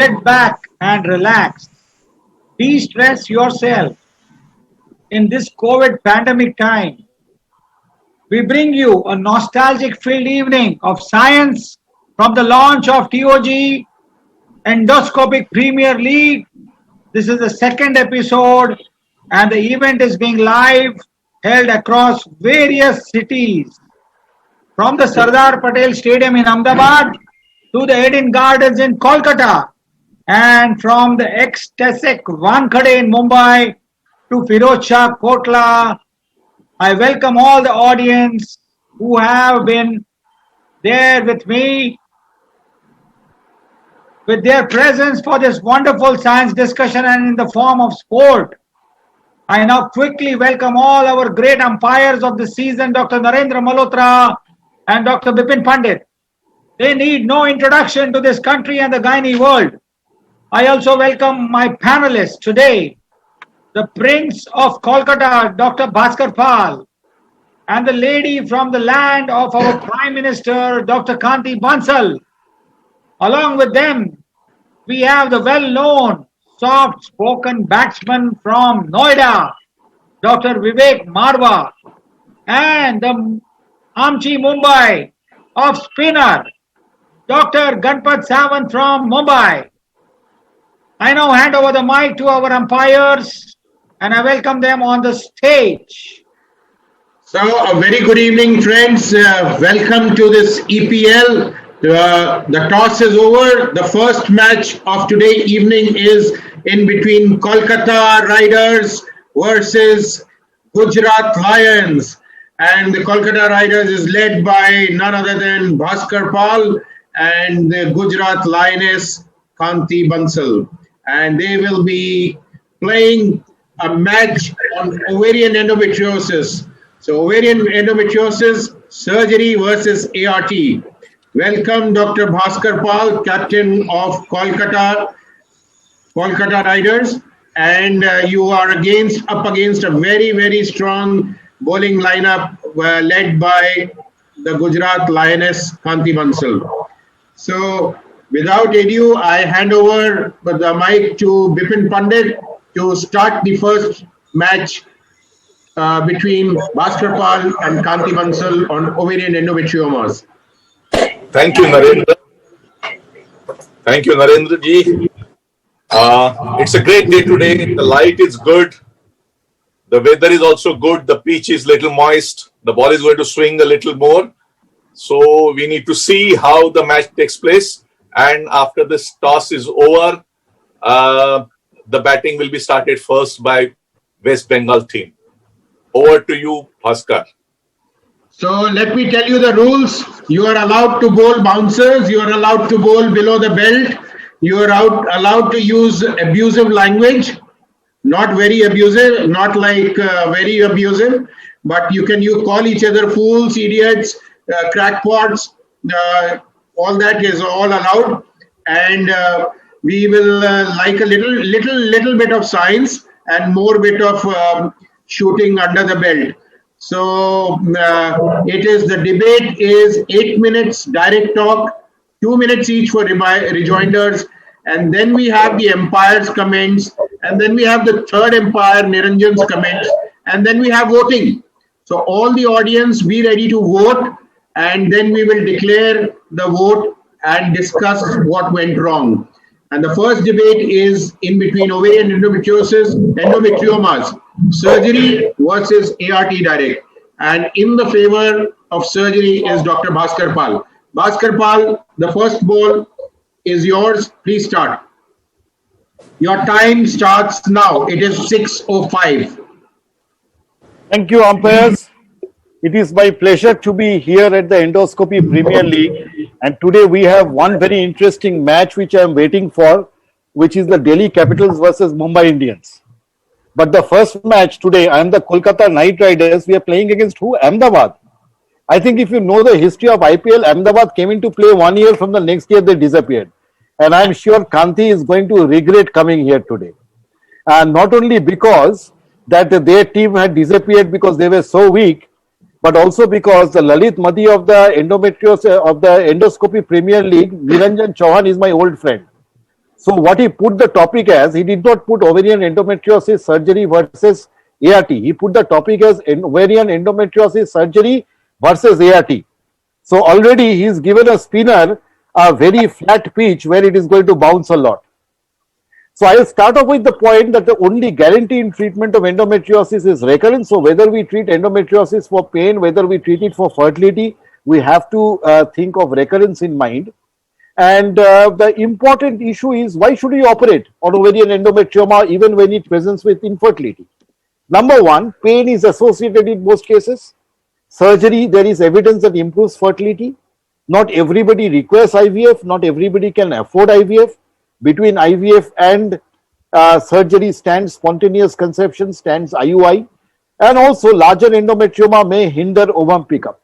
Sit back and relax. De-stress yourself in this COVID pandemic time. We bring you a nostalgic filled evening of science from the launch of TOG Endoscopic Premier League. This is the second episode, and the event is being live held across various cities from the Sardar Patel Stadium in Ahmedabad to the Eden Gardens in Kolkata and from the ex-Tesek Wankhede in Mumbai to Firoz Shah Kotla. I welcome all the audience who have been there with me with their presence for this wonderful science discussion and in the form of sport. I now quickly welcome all our great umpires of the season, Dr. Narendra Malhotra and Dr. Bipin Pandit. They need no introduction to this country and the gynae world. I also welcome my panelists today, the Prince of Kolkata, Dr. Bhaskar Pal, and the lady from the land of our Prime Minister, Dr. Kanti Bansal. Along with them, we have the well-known, soft-spoken batsman from Noida, Dr. Vivek Marwa, and the Amchi Mumbai of spinner, Dr. Ganpat Sawant from Mumbai. I now hand over the mic to our umpires and I welcome them on the stage. So, a very good evening, friends. Welcome to this EPL. The toss is over. The first match of today evening is in between Kolkata Riders versus Gujarat Lions. And the Kolkata Riders is led by none other than Bhaskar Pal and the Gujarat Lioness Kanti Bansal. And they will be playing a match on ovarian endometriosis. So ovarian endometriosis, surgery versus ART. Welcome Dr. Bhaskar Pal, captain of Kolkata Riders. And you are up against a very, very strong bowling lineup led by the Gujarat Lioness Kanti Bansal. So without ado, I hand over the mic to Bipin Pandit to start the first match between Bhaskar Pal and Kanti Bansal on ovarian endometriomas. Thank you, Narendra. Thank you, Narendra ji. It's a great day today. The light is good. The weather is also good. The pitch is little moist. The ball is going to swing a little more. So we need to see how the match takes place. And after this toss is over, the batting will be started first by West Bengal team. Over to you, Bhaskar. So let me tell you the rules. You are allowed to bowl bouncers. You are allowed to bowl below the belt. You are allowed to use abusive language. Not very abusive, not like very abusive. But you call each other fools, idiots, crackpots. All that is all allowed. And we will like a little bit of science and more bit of shooting under the belt. So the debate is 8 minutes direct talk, 2 minutes each for rejoinders, and then we have the umpire's comments, and then we have the third umpire Niranjan's comments, and then we have voting. So all the audience be ready to vote, and then we will declare the vote and discuss what went wrong. And the first debate is in between ovarian endometriomas, surgery versus ART direct. And in the favor of surgery is Dr. Bhaskar Pal. Bhaskar Pal, the first ball is yours. Please start. Your time starts now. It is 6:05. Thank you, umpires. It is my pleasure to be here at the Endoscopy Premier League. And today we have one very interesting match which I am waiting for, which is the Delhi Capitals versus Mumbai Indians. But the first match today, I am the Kolkata Knight Riders. We are playing against who? Ahmedabad. I think if you know the history of IPL, Ahmedabad came into play 1 year, from the next year they disappeared. And I am sure Kanti is going to regret coming here today. And not only because that their team had disappeared because they were so weak, but also because the Lalit Madi of the Endoscopy Premier League, Niranjan Chauhan, is my old friend. So what he put the topic as, he did not put ovarian endometriosis surgery versus ART. He put the topic as ovarian endometriosis surgery versus ART. So already he is given a spinner a very flat pitch where it is going to bounce a lot. So I will start off with the point that the only guarantee in treatment of endometriosis is recurrence. So whether we treat endometriosis for pain, whether we treat it for fertility, we have to think of recurrence in mind. And the important issue is, why should we operate on ovarian endometrioma even when it presents with infertility? Number one, pain is associated in most cases. Surgery, there is evidence that improves fertility. Not everybody requires IVF, not everybody can afford IVF. Between IVF and surgery stands spontaneous conception, stands IUI, and also larger endometrioma may hinder ovum pickup.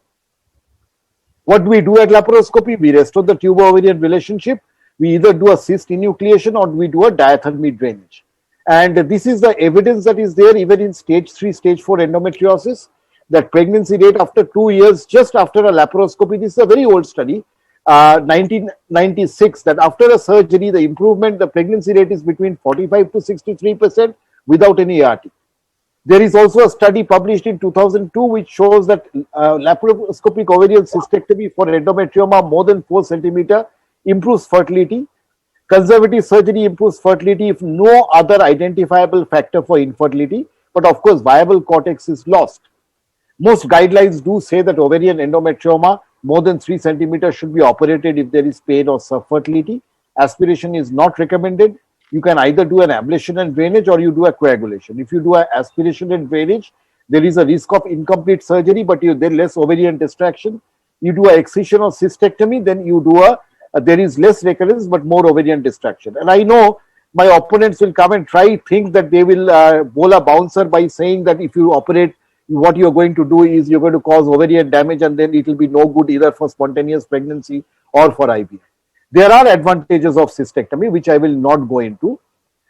What do we do at laparoscopy? We restore the tube-ovarian relationship. We either do a cyst enucleation or we do a diathermy drainage. And this is the evidence that is there even in stage 3, stage 4 endometriosis, that pregnancy rate after 2 years, just after a laparoscopy, this is a very old study, 1996, that after a surgery, the improvement, the pregnancy rate is between 45 to 63% without any ART. There is also a study published in 2002 which shows that laparoscopic ovarian cystectomy for endometrioma more than 4 centimeter improves fertility. Conservative surgery improves fertility if no other identifiable factor for infertility, but of course viable cortex is lost. Most guidelines do say that ovarian endometrioma more than 3 centimeters should be operated if there is pain or subfertility. Aspiration is not recommended. You can either do an ablation and drainage or you do a coagulation. If you do an aspiration and drainage, there is a risk of incomplete surgery, but there is less ovarian distraction. You do an excision or cystectomy, then you do there is less recurrence but more ovarian distraction. And I know my opponents will come and think that they will bowl a bouncer by saying that if you operate, what you're going to do is you're going to cause ovarian damage and then it will be no good either for spontaneous pregnancy or for IVF. There are advantages of cystectomy, which I will not go into.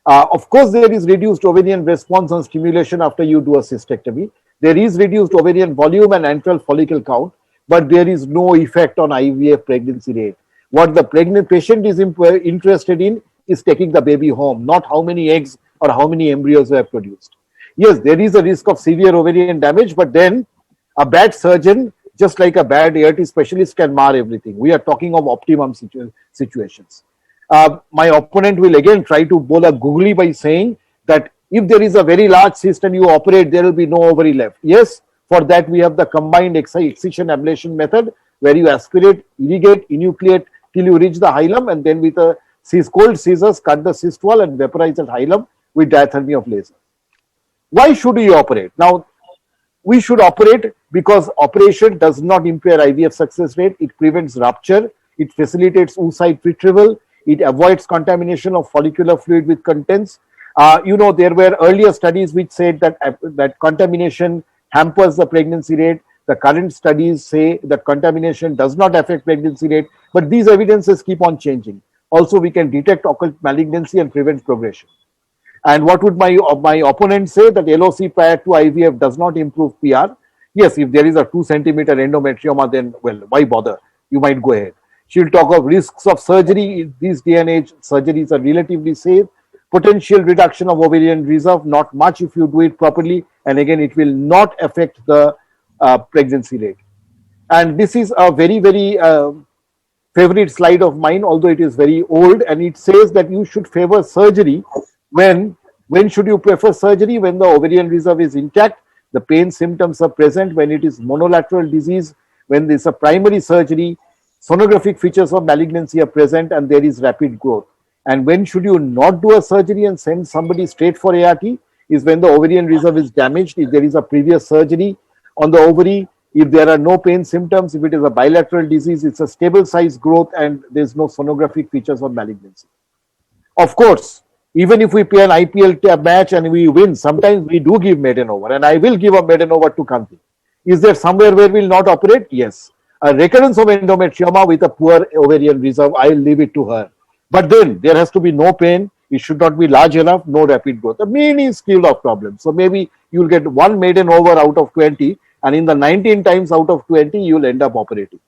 Of course, there is reduced ovarian response on stimulation after you do a cystectomy. There is reduced ovarian volume and antral follicle count, but there is no effect on IVF pregnancy rate. What the pregnant patient is interested in is taking the baby home, not how many eggs or how many embryos were produced. Yes, there is a risk of severe ovarian damage, but then a bad surgeon, just like a bad ART specialist, can mar everything. We are talking of optimum situations. My opponent will again try to bowl a googly by saying that if there is a very large cyst and you operate, there will be no ovary left. Yes, for that we have the combined excision ablation method, where you aspirate, irrigate, enucleate till you reach the hilum, and then with a cold scissors cut the cyst wall and vaporize that hilum with diathermy of laser. Why should we operate? Now, we should operate because operation does not impair IVF success rate. It prevents rupture. It facilitates oocyte retrieval. It avoids contamination of follicular fluid with contents. There were earlier studies which said that contamination hampers the pregnancy rate. The current studies say that contamination does not affect pregnancy rate, but these evidences keep on changing. Also, we can detect occult malignancy and prevent progression. And what would my opponent say? That LOC prior to IVF does not improve PR. Yes, if there is a 2 centimeter endometrioma, then, well, why bother? You might go ahead. She'll talk of risks of surgery. In this day and age, surgeries are relatively safe. Potential reduction of ovarian reserve, not much if you do it properly. And again, it will not affect the pregnancy rate. And this is a very, very favorite slide of mine, although it is very old. And it says that you should favor surgery. When should you prefer surgery? When the ovarian reserve is intact, the pain symptoms are present, when it is monolateral disease, when there is a primary surgery, sonographic features of malignancy are present, and there is rapid growth. And when should you not do a surgery and send somebody straight for ART? Is when the ovarian reserve is damaged, if there is a previous surgery on the ovary, if there are no pain symptoms, if it is a bilateral disease, it's a stable size growth and there's no sonographic features of malignancy. Of course, even if we play an IPL match and we win, sometimes we do give maiden over, and I will give a maiden over to Kanti. Is there somewhere where we'll not operate? Yes. A recurrence of endometrioma with a poor ovarian reserve, I'll leave it to her. But then there has to be no pain. It should not be large enough, no rapid growth. A mini scale of problems. So maybe you'll get 1 maiden over out of 20, and in the 19 times out of 20, you'll end up operating.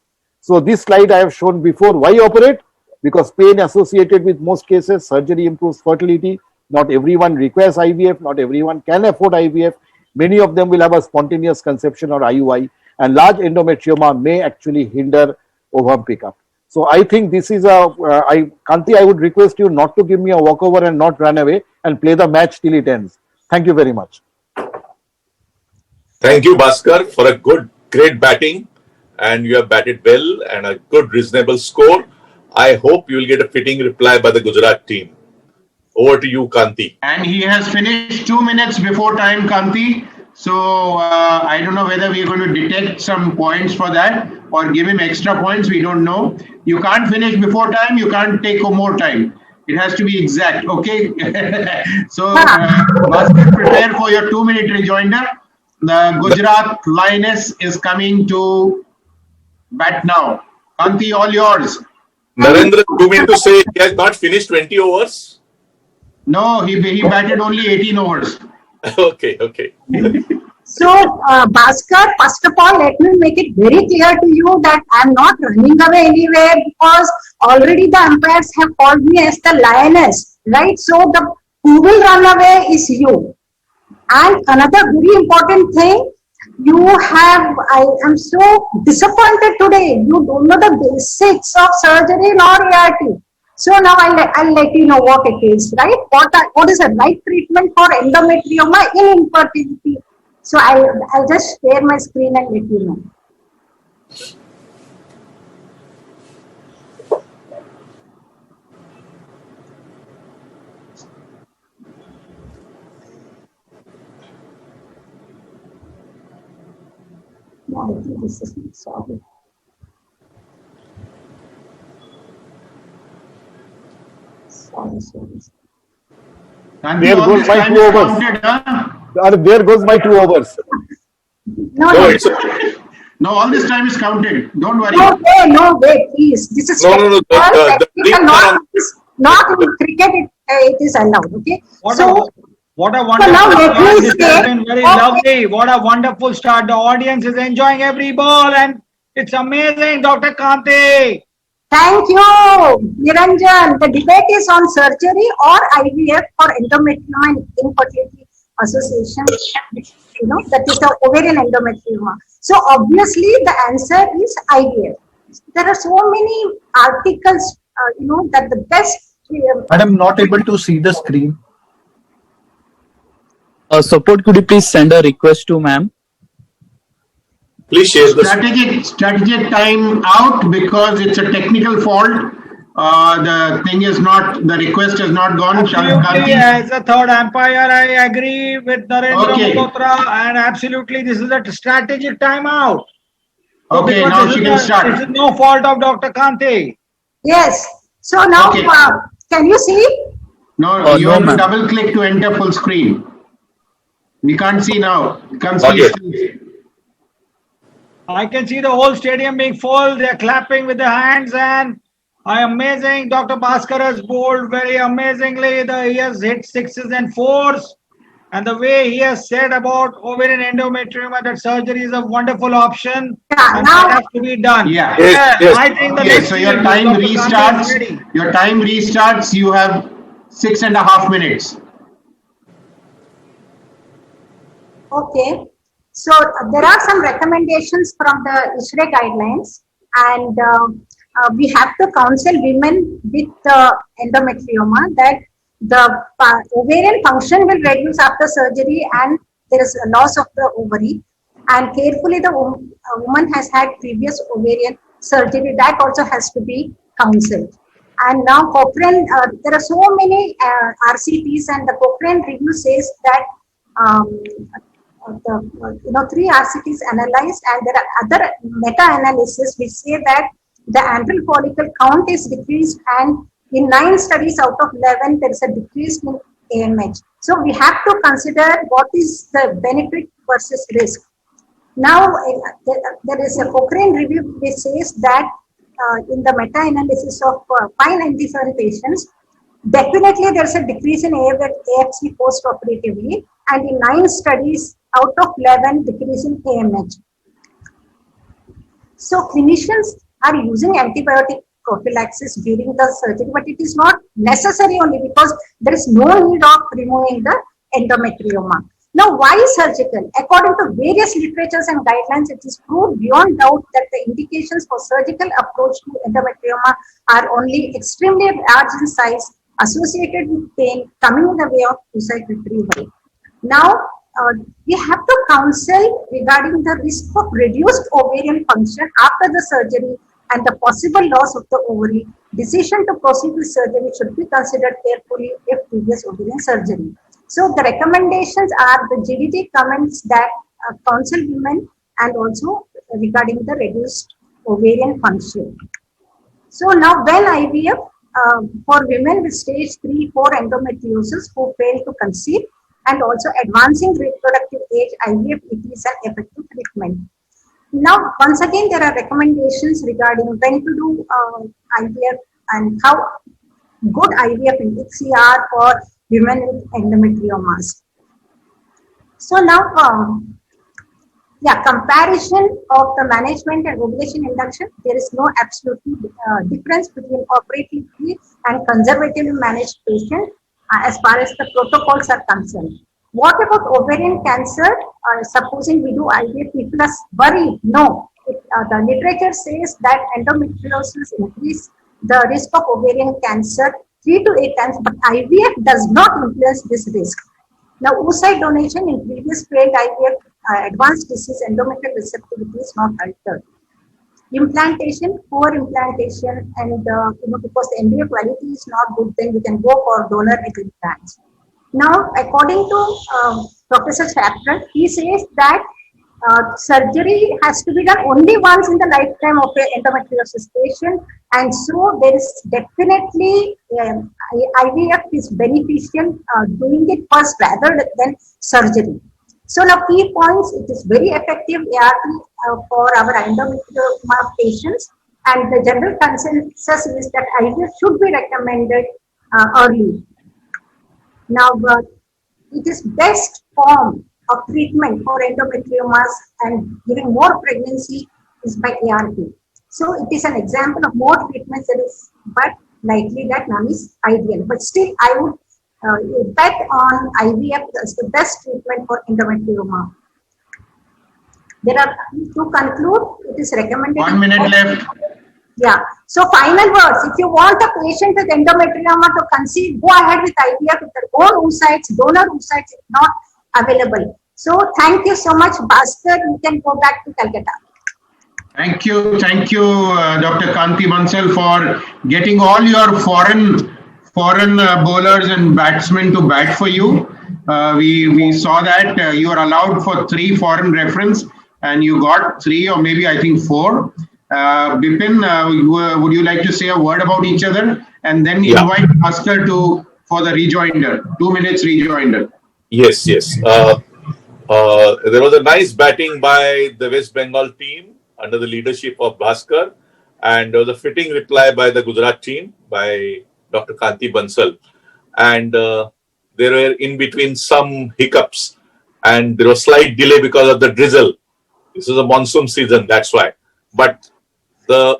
So this slide I have shown before. Why operate? because pain associated with most cases, surgery improves fertility. Not everyone requires IVF, not everyone can afford IVF. Many of them will have a spontaneous conception or IUI, and large endometrioma may actually hinder ovum pickup. So I think this is Kanti, I would request you not to give me a walkover and not run away and play the match till it ends. Thank you very much. Thank you, Bhaskar, for a great batting, and you have batted well and a good, reasonable score. I hope you will get a fitting reply by the Gujarat team. Over to you, Kanti. And he has finished 2 minutes before time, Kanti. So I don't know whether we are going to detect some points for that or give him extra points. We don't know. You can't finish before time. You can't take more time. It has to be exact. Okay. So prepare for your 2-minute rejoinder. The Gujarat Lioness is coming to bat now. Kanti, all yours. Narendra, you mean to say he has not finished 20 overs? No, he batted only 18 overs. Okay. So, Bhaskar, first of all, let me make it very clear to you that I am not running away anywhere, because already the umpires have called me as the lioness, right? So, who will run away is you. And another very important thing, I am so disappointed today. You don't know the basics of surgery nor ART. So now I'll let you know what it is, right? What is the right treatment for endometrioma in infertility? So I'll just share my screen and let you know. No, I think this is not sorry. Sorry. There goes my 2 overs. There goes my 2 overs. No, all this time is counted. Don't worry. No way, please. This is No. Not in cricket. It is allowed. Okay. What a wonderful start. This has been very lovely. What a wonderful start. The audience is enjoying every ball, and it's amazing, Dr. Kanti. Thank you, Niranjan. The debate is on surgery or IVF for endometrioma and infertility association. That is the ovarian endometrioma. So obviously the answer is IVF. There are so many articles, that the best. I'm not able to see the screen. Support, could you please send a request to ma'am? Please share the strategic time out because it's a technical fault. The request has not gone. Absolutely, as a third umpire, I agree with Narendra Malhotra, and absolutely this is a strategic timeout. Okay, now she can start. This is no fault of Dr. Kanti. Yes. So now, can you see? No, you have to double click to enter full screen. We can't see now. I can see the whole stadium being full. They're clapping with their hands, and amazing. Dr. Bhaskar has bowled very amazingly. He has hit 6s and 4s. And the way he has said about ovarian endometrioma, that surgery is a wonderful option. And that has to be done. Yeah. Yes. I think the next so your time restarts. Your time restarts. You have 6.5 minutes. Okay. So there are some recommendations from the ISHRE guidelines, and we have to counsel women with endometrioma that the ovarian function will reduce after surgery and there is a loss of the ovary, and carefully the woman has had previous ovarian surgery, that also has to be counseled. And now Cochrane, there are so many RCTs, and the Cochrane review says that 3 RCTs analyzed, and there are other meta-analysis which say that the antral follicle count is decreased, and in 9 studies out of 11 there is a decrease in AMH. So we have to consider what is the benefit versus risk. Now there is a Cochrane review which says that in the meta-analysis of 597 patients, definitely there is a decrease in AFC post-operatively, and in 9 studies out of 11 decrease in AMH. So clinicians are using antibiotic prophylaxis during the surgery, but it is not necessary only because there is no need of removing the endometrioma. Now, why surgical? According to various literatures and guidelines, it is proved beyond doubt that the indications for surgical approach to endometrioma are only extremely large in size, associated with pain, coming in the way of oocyte retrieval. Now, we have to counsel regarding the risk of reduced ovarian function after the surgery and the possible loss of the ovary. Decision to proceed with surgery should be considered carefully if previous ovarian surgery. So the recommendations are the GDT comments that counsel women and also regarding the reduced ovarian function. So now when IVF for women with stage 3-4 endometriosis who fail to conceive and also advancing reproductive age, IVF it is an effective treatment. Now once again there are recommendations regarding when to do IVF and how good IVF indexes are for women with endometriomas. So now, comparison of the management and ovulation induction, there is no absolute difference between operatively and conservatively managed patients as far as the protocols are concerned. What about ovarian cancer? Supposing we do IVF, people are worried. No, the literature says that endometriosis increase the risk of ovarian cancer 3 to 8 times, but IVF does not influence this risk. Now, oocyte donation in previous failed IVF advanced disease endometrial receptivity is not altered. Implantation, poor implantation, and because the embryo quality is not good, then we can go for donor egg implants. Now, according to Professor Chapter, he says that surgery has to be done only once in the lifetime of an endometriosis patient, and so there is definitely IVF is beneficial doing it first rather than surgery. So now key points, it is very effective ART for our endometrioma patients, and the general consensus is that IVF should be recommended early. Now it is best form of treatment for endometriomas and giving more pregnancy is by ART. So it is an example of more treatments that is, but likely that none is ideal. But still, I would bet on IVF as the best treatment for endometrioma. There are, to conclude, it is recommended. 1 minute left. Yeah. So final words. If you want a patient with endometrioma to conceive, go ahead with IVF with their own oocytes, donor oocytes if not available. So thank you so much, Bhaskar. You can go back to Kolkata. Thank you, Dr. Kanti Bansal, for getting all your foreign bowlers and batsmen to bat for you. We saw that you are allowed for 3 foreign reference, and you got 3 or maybe I think 4. Bipin, would you like to say a word about each other, and then invite Bhaskar for the rejoinder, 2 minutes rejoinder. Yes. There was a nice batting by the West Bengal team under the leadership of Bhaskar, and there was a fitting reply by the Gujarat team by Dr. Kanti Bansal. And there were in between some hiccups, and there was slight delay because of the drizzle. This is a monsoon season, that's why. But the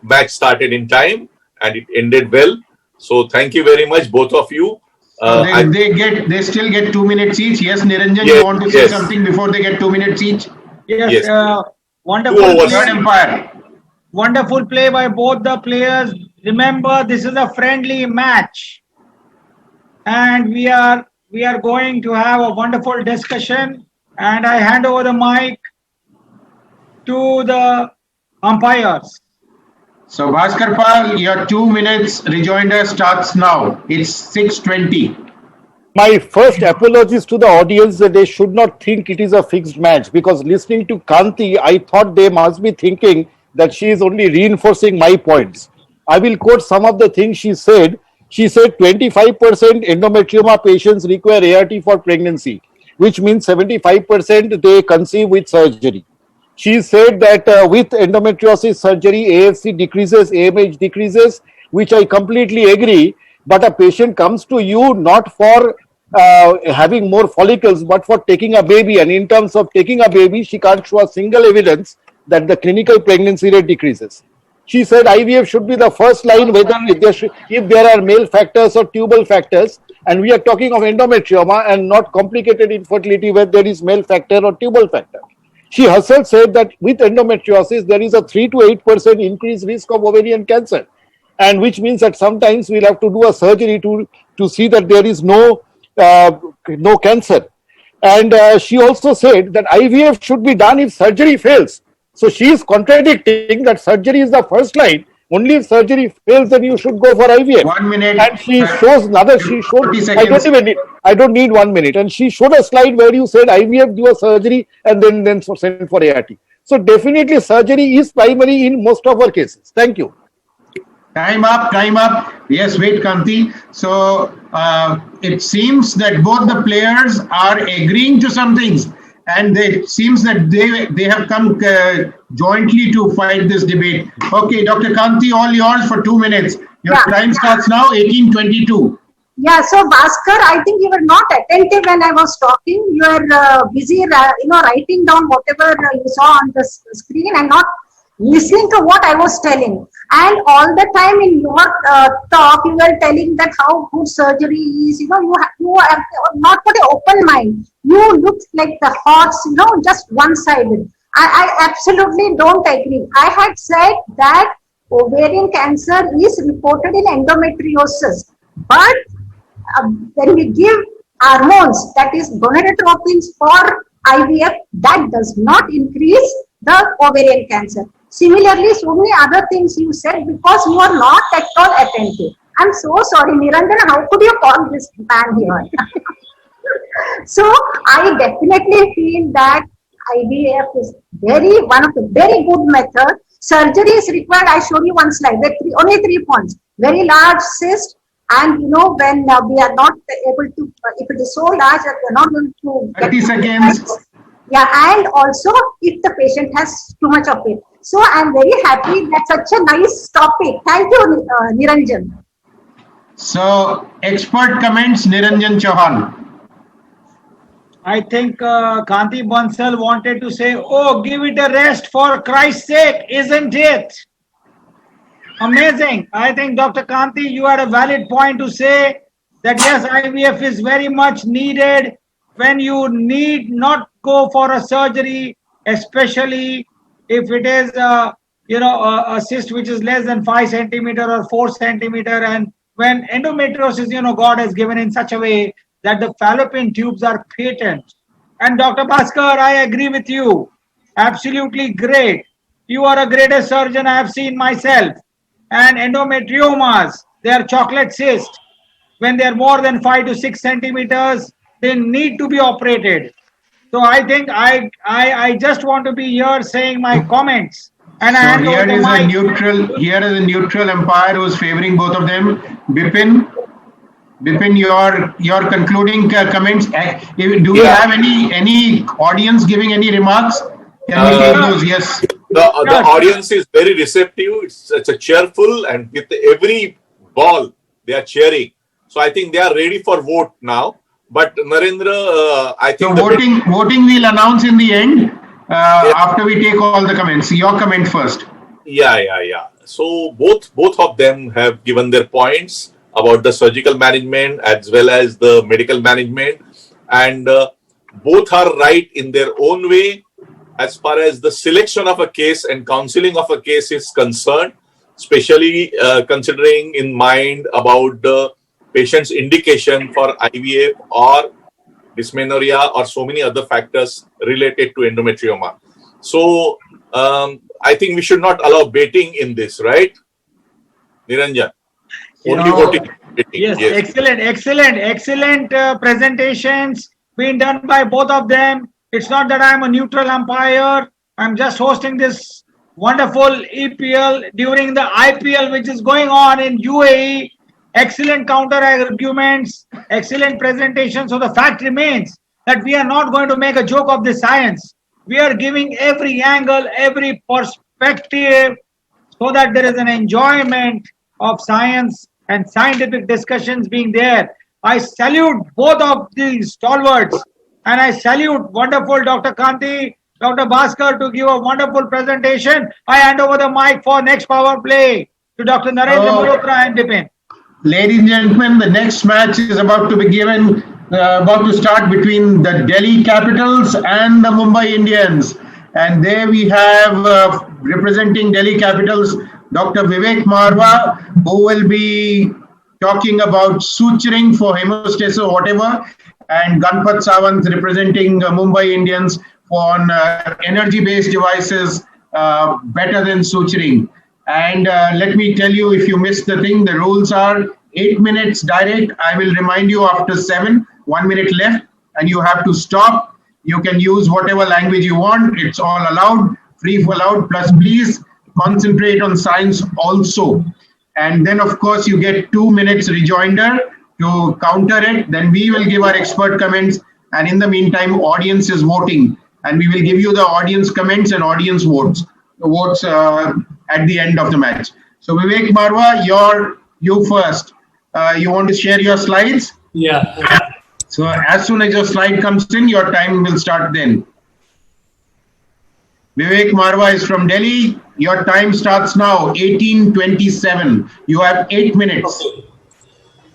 match started in time and it ended well. So thank you very much, both of you. They still get 2 minutes each. Yes, Niranjan, you want to say something before they get 2 minutes each? Yes. Wonderful play. Wonderful play by both the players. Remember, this is a friendly match, and we are going to have a wonderful discussion. And I hand over the mic to the umpires. So Bhaskar Pal, your 2 minutes rejoinder starts now. It's 6:20. My first apologies to the audience that they should not think it is a fixed match, because listening to Kanti, I thought they must be thinking that she is only reinforcing my points. I will quote some of the things she said. She said 25% endometrioma patients require ART for pregnancy, which means 75% they conceive with surgery. She said that with endometriosis surgery, AFC decreases, AMH decreases, which I completely agree. But a patient comes to you not for having more follicles, but for taking a baby. And in terms of taking a baby, she can't show a single evidence that the clinical pregnancy rate decreases. She said IVF should be the first line, whether if there are male factors or tubal factors, and we are talking of endometrioma and not complicated infertility where there is male factor or tubal factor. She herself said that with endometriosis, there is a 3 to 8% increased risk of ovarian cancer, and which means that sometimes we'll have to do a surgery to see that there is no cancer. And she also said that IVF should be done if surgery fails. So she is contradicting that surgery is the first line. Only if surgery fails, then you should go for IVF. 1 minute. And she shows another. She showed. 30 seconds. I don't need 1 minute. And she showed a slide where you said IVF, do a surgery, and then send for ART. So definitely surgery is primary in most of our cases. Thank you. Time up. Yes, wait, Kanti. So it seems that both the players are agreeing to some things, and it seems that they have come jointly to fight this debate. Okay, Dr. Kanti, all yours for 2 minutes. Your time starts now, 18:22. Yeah, so Bhaskar, I think you were not attentive when I was talking. You were busy, writing down whatever you saw on the screen and not listening to what I was telling. And all the time in your talk, you were telling that how good surgery is. You have not got an open mind. You look like the horse, just one-sided. I absolutely don't agree. I had said that ovarian cancer is reported in endometriosis, but when we give hormones, that is gonadotropins for IVF, that does not increase the ovarian cancer. Similarly, so many other things you said because you are not at all attentive. I'm so sorry, Niranjan, how could you call this man here? So I definitely feel that IVF is one of the very good method. Surgery is required. I showed you one slide. There are only 3 points. Very large cyst, and when we are not able to, if it is so large that we are not going to get 30 seconds. Yeah, and also if the patient has too much of it. So I'm very happy. That's such a nice topic. Thank you, Niranjan. So expert comments, Niranjan Chauhan. I think Kanti Bansal wanted to say, oh, give it a rest for Christ's sake, isn't it? Amazing. I think Dr. Kanti, you had a valid point to say that yes, IVF is very much needed when you need not go for a surgery, especially if it is a cyst which is less than 5 centimeter or 4 centimeter, and when endometriosis, God has given in such a way that the fallopian tubes are patent. And Dr. Bhaskar, I agree with you. Absolutely great. You are a greatest surgeon I have seen myself. And endometriomas, they are chocolate cysts. When they are more than 5 to 6 centimeters, they need to be operated. So I think I just want to be here saying my comments. And so here is a neutral umpire who is favoring both of them. Bipin, your concluding comments. Do we have any audience giving any remarks? Can we take those? Yes. The audience is very receptive. It's a cheerful, and with every ball they are cheering. So I think they are ready for vote now. But Narendra, I think so. Voting we'll announce in the end after we take all the comments. Your comment first. Yeah. So both of them have given their points about the surgical management as well as the medical management, and both are right in their own way as far as the selection of a case and counseling of a case is concerned, especially considering in mind about the patient's indication for IVF or dysmenorrhea or so many other factors related to endometrioma. So I think we should not allow baiting in this, right, Niranjan? Only voting. Yes, excellent presentations being done by both of them. It's not that I'm a neutral umpire. I'm just hosting this wonderful EPL during the IPL, which is going on in UAE. Excellent counter arguments, excellent presentations. So the fact remains that we are not going to make a joke of this science. We are giving every angle, every perspective, so that there is an enjoyment of science and scientific discussions being there. I salute both of these stalwarts, and I salute wonderful Dr. Kanti Dr. Bhaskar to give a wonderful presentation. I hand over the mic for next power play to Dr. Narendra Malhotra and Dipin. Ladies and gentlemen, the next match is about to be given, about to start between the Delhi Capitals and the Mumbai Indians. And there we have representing Delhi Capitals, Dr. Vivek Marwa, who will be talking about suturing for hemostasis or whatever, and Ganpat Sawant representing Mumbai Indians on energy-based devices better than suturing. And let me tell you, if you missed the thing, the rules are 8 minutes direct. I will remind you after 7, 1 minute left, and you have to stop. You can use whatever language you want. It's all allowed, free for allowed. Plus, please concentrate on science also. And then, of course, you get 2 minutes rejoinder to counter it. Then we will give our expert comments. And in the meantime, audience is voting. And we will give you the audience comments and audience votes. The votes at the end of the match. So Vivek Marwa, you first. You want to share your slides? Yeah. So as soon as your slide comes in, your time will start then. Vivek Marwa is from Delhi. Your time starts now, 18:27. You have 8 minutes.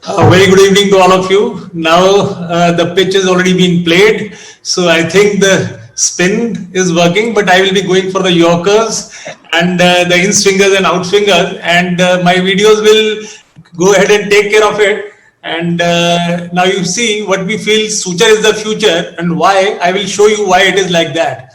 Very good evening to all of you. Now the pitch has already been played. So I think the spin is working, but I will be going for the Yorkers and the in-swingers and out-swingers, and my videos will go ahead and take care of it. And now you see what we feel suture is the future, and why. I will show you why it is like that.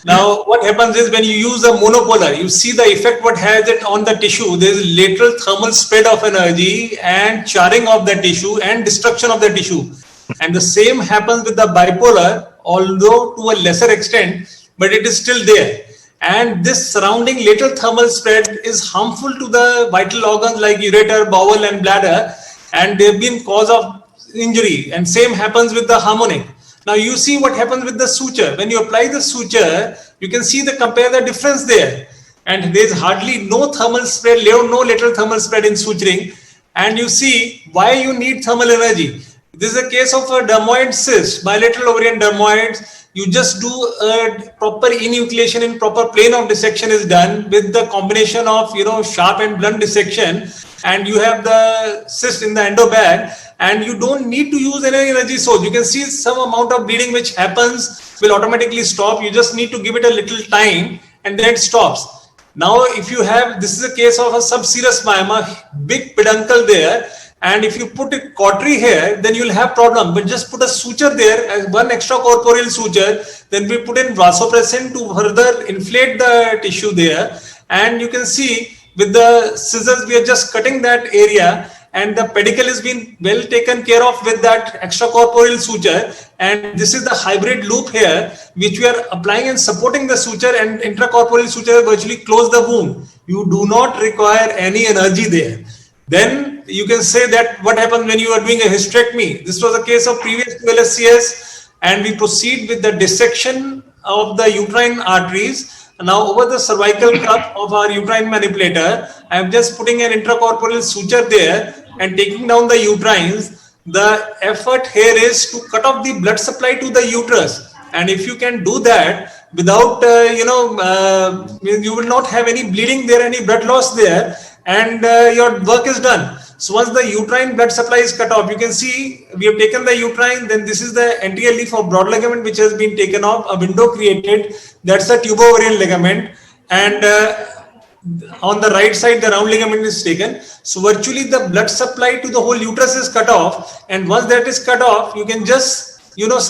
Now what happens is, when you use a monopolar, you see the effect what has it on the tissue. There is lateral thermal spread of energy and charring of the tissue and destruction of the tissue. And the same happens with the bipolar, although to a lesser extent, but it is still there. And this surrounding lateral thermal spread is harmful to the vital organs like ureter, bowel and bladder, and they've been cause of injury. And same happens with the harmonic. Now you see what happens with the suture. When you apply the suture, you can see compare the difference there. And there is hardly no thermal spread, no lateral thermal spread in suturing. And you see why you need thermal energy. This is a case of a dermoid cyst, bilateral ovarian dermoids. You just do a proper enucleation in proper plane of dissection is done with the combination of sharp and blunt dissection, and you have the cyst in the endo bag, and you don't need to use any energy source. You can see some amount of bleeding which happens will automatically stop. You just need to give it a little time and then it stops. Now if you have, this is a case of a subserous myoma, big peduncle there, and if you put a cautery here, then you'll have problem. But just put a suture there, one extracorporeal suture, then we put in vasopressin to further inflate the tissue there. And you can see with the scissors, we are just cutting that area, and the pedicle is being well taken care of with that extracorporeal suture. And this is the hybrid loop here, which we are applying and supporting the suture, and intracorporeal suture virtually close the wound. You do not require any energy there. Then you can say that what happens when you are doing a hysterectomy. This was a case of previous to LSCS, and we proceed with the dissection of the uterine arteries. Now over the cervical cup of our uterine manipulator, I am just putting an intracorporeal suture there and taking down the uterines. The effort here is to cut off the blood supply to the uterus. And if you can do that without, you will not have any bleeding there, any blood loss there, and your work is done. So once the uterine blood supply is cut off, you can see we have taken the uterine, then this is the anterior leaf of broad ligament which has been taken off, a window created, that's the tubo-ovarian ligament, and on the right side the round ligament is taken. So virtually the blood supply to the whole uterus is cut off, and once that is cut off, you can just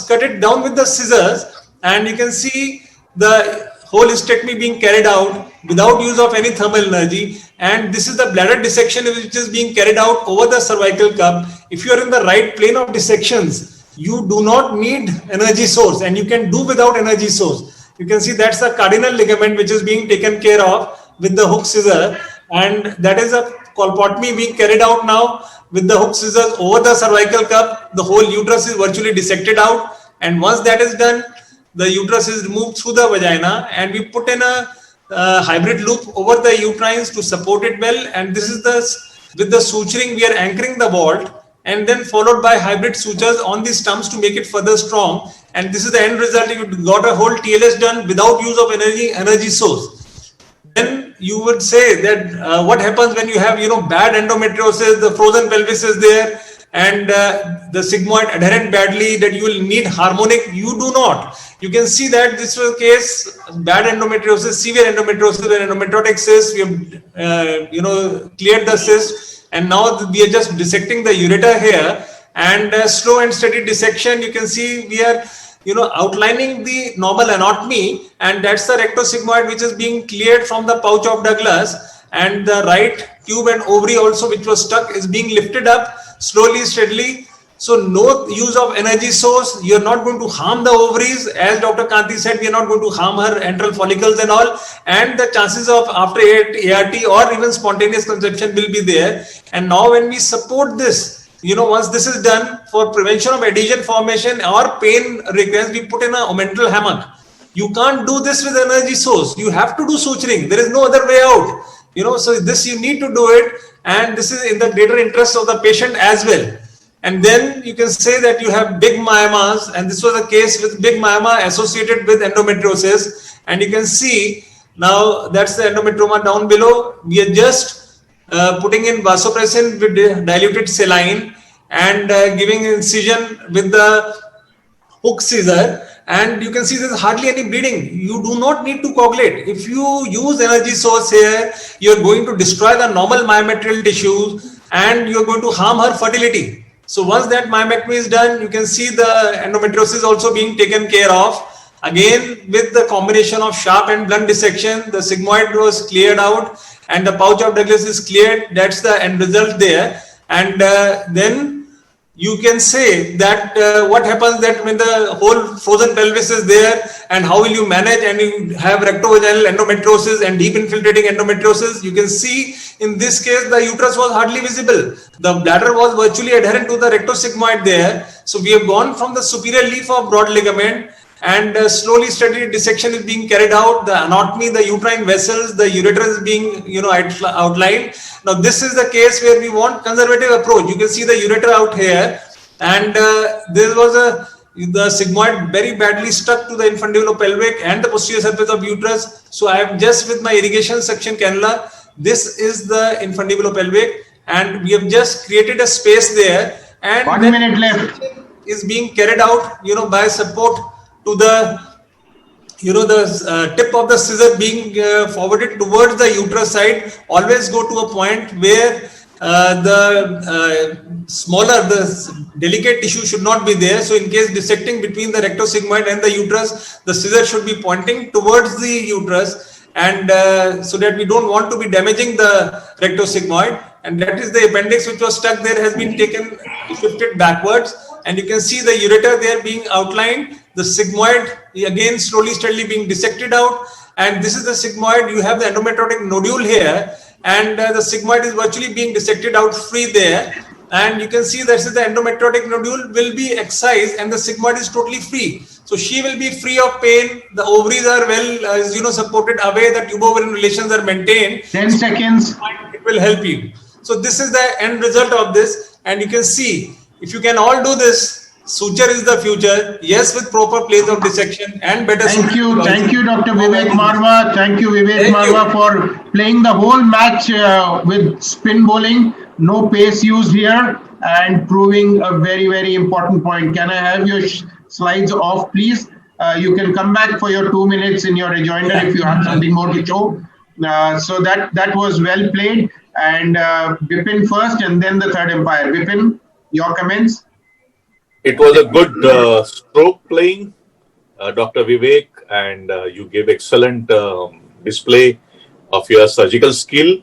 cut it down with the scissors, and you can see the whole hysterectomy being carried out without use of any thermal energy. And this is the bladder dissection which is being carried out over the cervical cup. If you are in the right plane of dissections, you do not need energy source, and you can do without energy source. You can see that's the cardinal ligament which is being taken care of with the hook scissor, and that is a colpotomy being carried out now with the hook scissors over the cervical cup. The whole uterus is virtually dissected out, and once that is done, the uterus is removed through the vagina, and we put in a hybrid loop over the uterines to support it well. And this is with the suturing, we are anchoring the vault, and then followed by hybrid sutures on the stumps to make it further strong. And this is the end result. You got a whole TLS done without use of energy source. Then you would say that what happens when you have bad endometriosis, the frozen pelvis is there, and the sigmoid adherent badly, that you will need harmonic. You do not. You can see that this was the case, bad endometriosis, severe endometriosis, when endometriotic cyst, we have cleared the cyst, and now we are just dissecting the ureter here, and slow and steady dissection. You can see we are outlining the normal anatomy, and that's the rectosigmoid which is being cleared from the pouch of Douglas, and the right tube and ovary also, which was stuck, is being lifted up slowly, steadily. So no use of energy source. You're not going to harm the ovaries. As Dr. Kanti said, we are not going to harm her antral follicles and all. And the chances of after ART or even spontaneous conception will be there. And now when we support this, once this is done for prevention of adhesion formation or pain recurrence, we put in a omental hammock. You can't do this with energy source. You have to do suturing. There is no other way out. So this you need to do it. And this is in the greater interest of the patient as well. And then you can say that you have big myomas, and this was a case with big myoma associated with endometriosis. And you can see now that's the endometrioma down below. We are just putting in vasopressin with diluted saline and giving incision with the hook scissor. And you can see there's hardly any bleeding. You do not need to coagulate. If you use energy source here, you're going to destroy the normal myometrial tissues and you're going to harm her fertility. So once that myomectomy is done, you can see the endometriosis also being taken care of. Again, with the combination of sharp and blunt dissection, the sigmoid was cleared out and the pouch of Douglas is cleared. That's the end result there. And then you can say that what happens that when the whole frozen pelvis is there, and how will you manage, and you have rectovaginal endometriosis and deep infiltrating endometriosis. You can see in this case the uterus was hardly visible. The bladder was virtually adherent to the rectosigmoid there. So we have gone from the superior leaf of broad ligament, and slowly steady dissection is being carried out. The anatomy, the uterine vessels, the ureter is being outlined. Now this is the case where we want conservative approach. You can see the ureter out here, and there was the sigmoid very badly stuck to the infundibulopelvic and the posterior surface of uterus. So I have just with my irrigation section cannula, this is the infundibulopelvic, and we have just created a space there, and 1 minute left is being carried out by support to the the tip of the scissor being forwarded towards the uterus side. Always go to a point where the delicate tissue should not be there. So in case dissecting between the rectosigmoid and the uterus, the scissor should be pointing towards the uterus, and so that we don't want to be damaging the rectosigmoid. And that is the appendix which was stuck there, has been taken, shifted backwards, and you can see the ureter there being outlined. The sigmoid again slowly, steadily being dissected out, and this is the sigmoid. You have the endometriotic nodule here, and the sigmoid is virtually being dissected out free there, and you can see that the endometriotic nodule will be excised and the sigmoid is totally free. So she will be free of pain. The ovaries are well supported away. The tube-ovarian relations are maintained. 10 seconds. It will help you. So this is the end result of this, and you can see if you can all do this. Suture is the future. Yes, with proper planes of dissection and better. Thank you, Dr. Vivek Marwa. Thank you, Vivek Marwa, for playing the whole match with spin bowling. No pace used here, and proving a very, very important point. Can I have your slides off, please? You can come back for your 2 minutes in your rejoinder if you have something more to show. So that was well played. And Vipin first, and then the third umpire. Vipin, your comments? It was a good stroke playing, Dr. Vivek, and you gave excellent display of your surgical skill.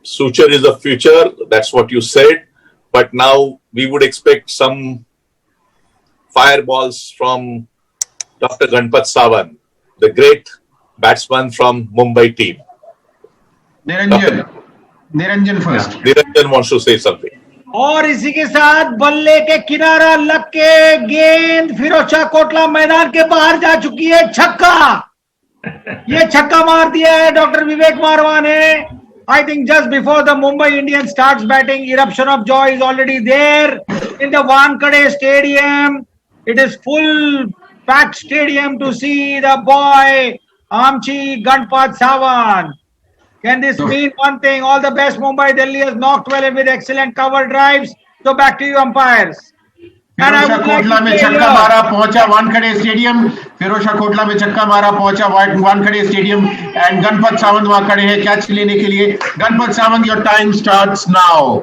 Suture is the future, that's what you said. But now we would expect some fireballs from Dr. Ganpat Sawan, the great batsman from Mumbai team. Niranjan first. Niranjan wants to say something. और इसी के साथ बल्ले के किनारा लग के गेंद फिरोजशाह कोटला मैदान के बाहर जा चुकी है। छक्का, ये छक्का मार दिया है डॉक्टर विवेक मारवा ने। I think just before the Mumbai Indians starts batting, eruption of joy is already there in the Wankhede Stadium. It is full packed stadium to see the boy Amchi Ganpat Sawan. Can this mean one thing? All the best. Mumbai Delhi has knocked well with excellent cover drives. So back to you, umpires. And I फिरोशा would like Kotla to में say छक्का here, मारा पहुंचा Wankhede stadium फिरोशा Kotla में छक्का मारा पहुंचा Wankhede stadium and Ganpat Sawant वहां खड़े हैं कैच लेने के लिए Ganpat Sawant your time starts now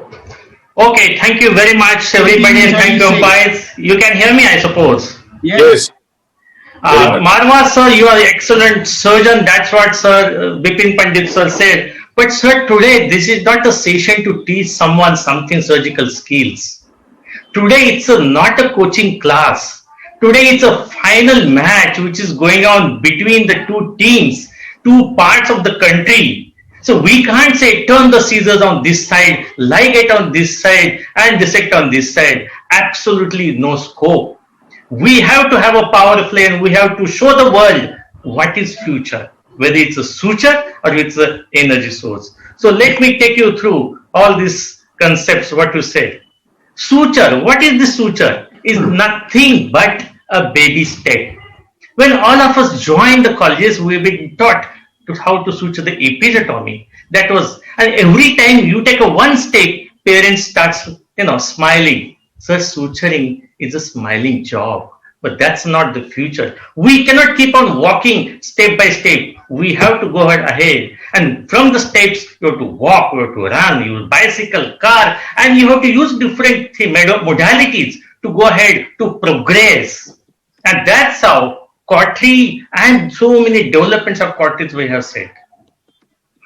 Okay, thank you very much, everybody, and thank you, umpires. You can hear me, I suppose. Yes. Marwa, sir, you are an excellent surgeon. That's what Sir Bipin Pandit, sir, said. But, sir, today this is not a session to teach someone something surgical skills. Today it's not a coaching class. Today it's a final match which is going on between the two teams, two parts of the country. So we can't say turn the scissors on this side, ligate on this side, and dissect on this side. Absolutely no scope. We have to have a power play and we have to show the world what is future, whether it's a suture or it's an energy source. So let me take you through all these concepts, what you said. Suture, what is the suture? Is nothing but a baby step. When all of us joined the colleges, we've been taught how to suture the episiotomy. That was, and every time you take a one step, parents starts, smiling. So suturing is a smiling job, but that's not the future. We cannot keep on walking step by step. We have to go ahead. And from the steps, you have to walk, you have to run, you have bicycle, car, and you have to use different modalities to go ahead to progress. And that's how cautery and so many developments of cauteries we have said.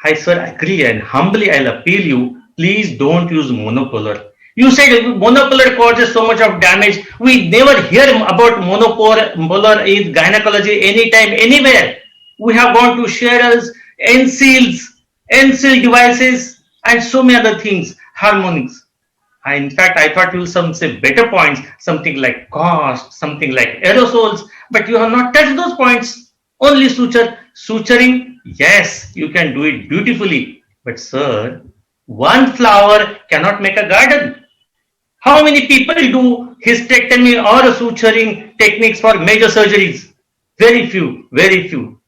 I, sir, agree and humbly I'll appeal you, please don't use monopolar. You said monopolar causes so much of damage. We never hear about monopolar in gynecology anytime, anywhere. We have gone to Sherrills, NSEAL devices, and so many other things, harmonics. In fact, I thought you will say better points, something like cost, something like aerosols, but you have not touched those points. Only suture. Suturing, yes, you can do it beautifully, but sir, one flower cannot make a garden. How many people do cystectomy or suturing techniques for major surgeries? Very few, very few.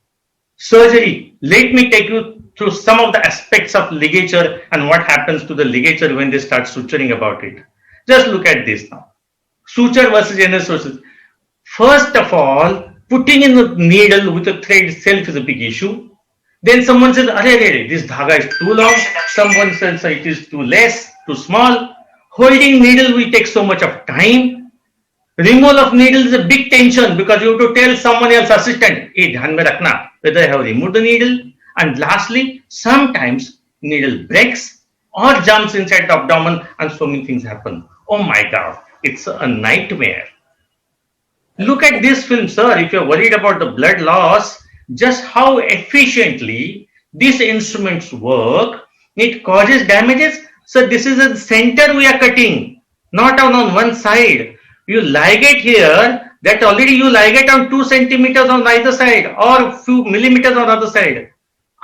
Surgery, let me take you through some of the aspects of ligature and what happens to the ligature when they start suturing about it. Just look at this now. Suture versus energy sources. First of all, putting in the needle with a thread itself is a big issue. Then someone says, this dhaga is too long. Someone says it is too less, too small. Holding needle will take so much of time. Removal of needle is a big tension because you have to tell someone else assistant, hey, dhyan mein rakhna, whether I have removed the needle. And lastly, sometimes needle breaks or jumps inside the abdomen and so many things happen. Oh my God, it's a nightmare. Look at this film, sir. If you're worried about the blood loss, just how efficiently these instruments work, it causes damages. So this is the center we are cutting, not on one side. You ligate here, that already you ligate on 2 centimeters on either side or few millimeters on the other side.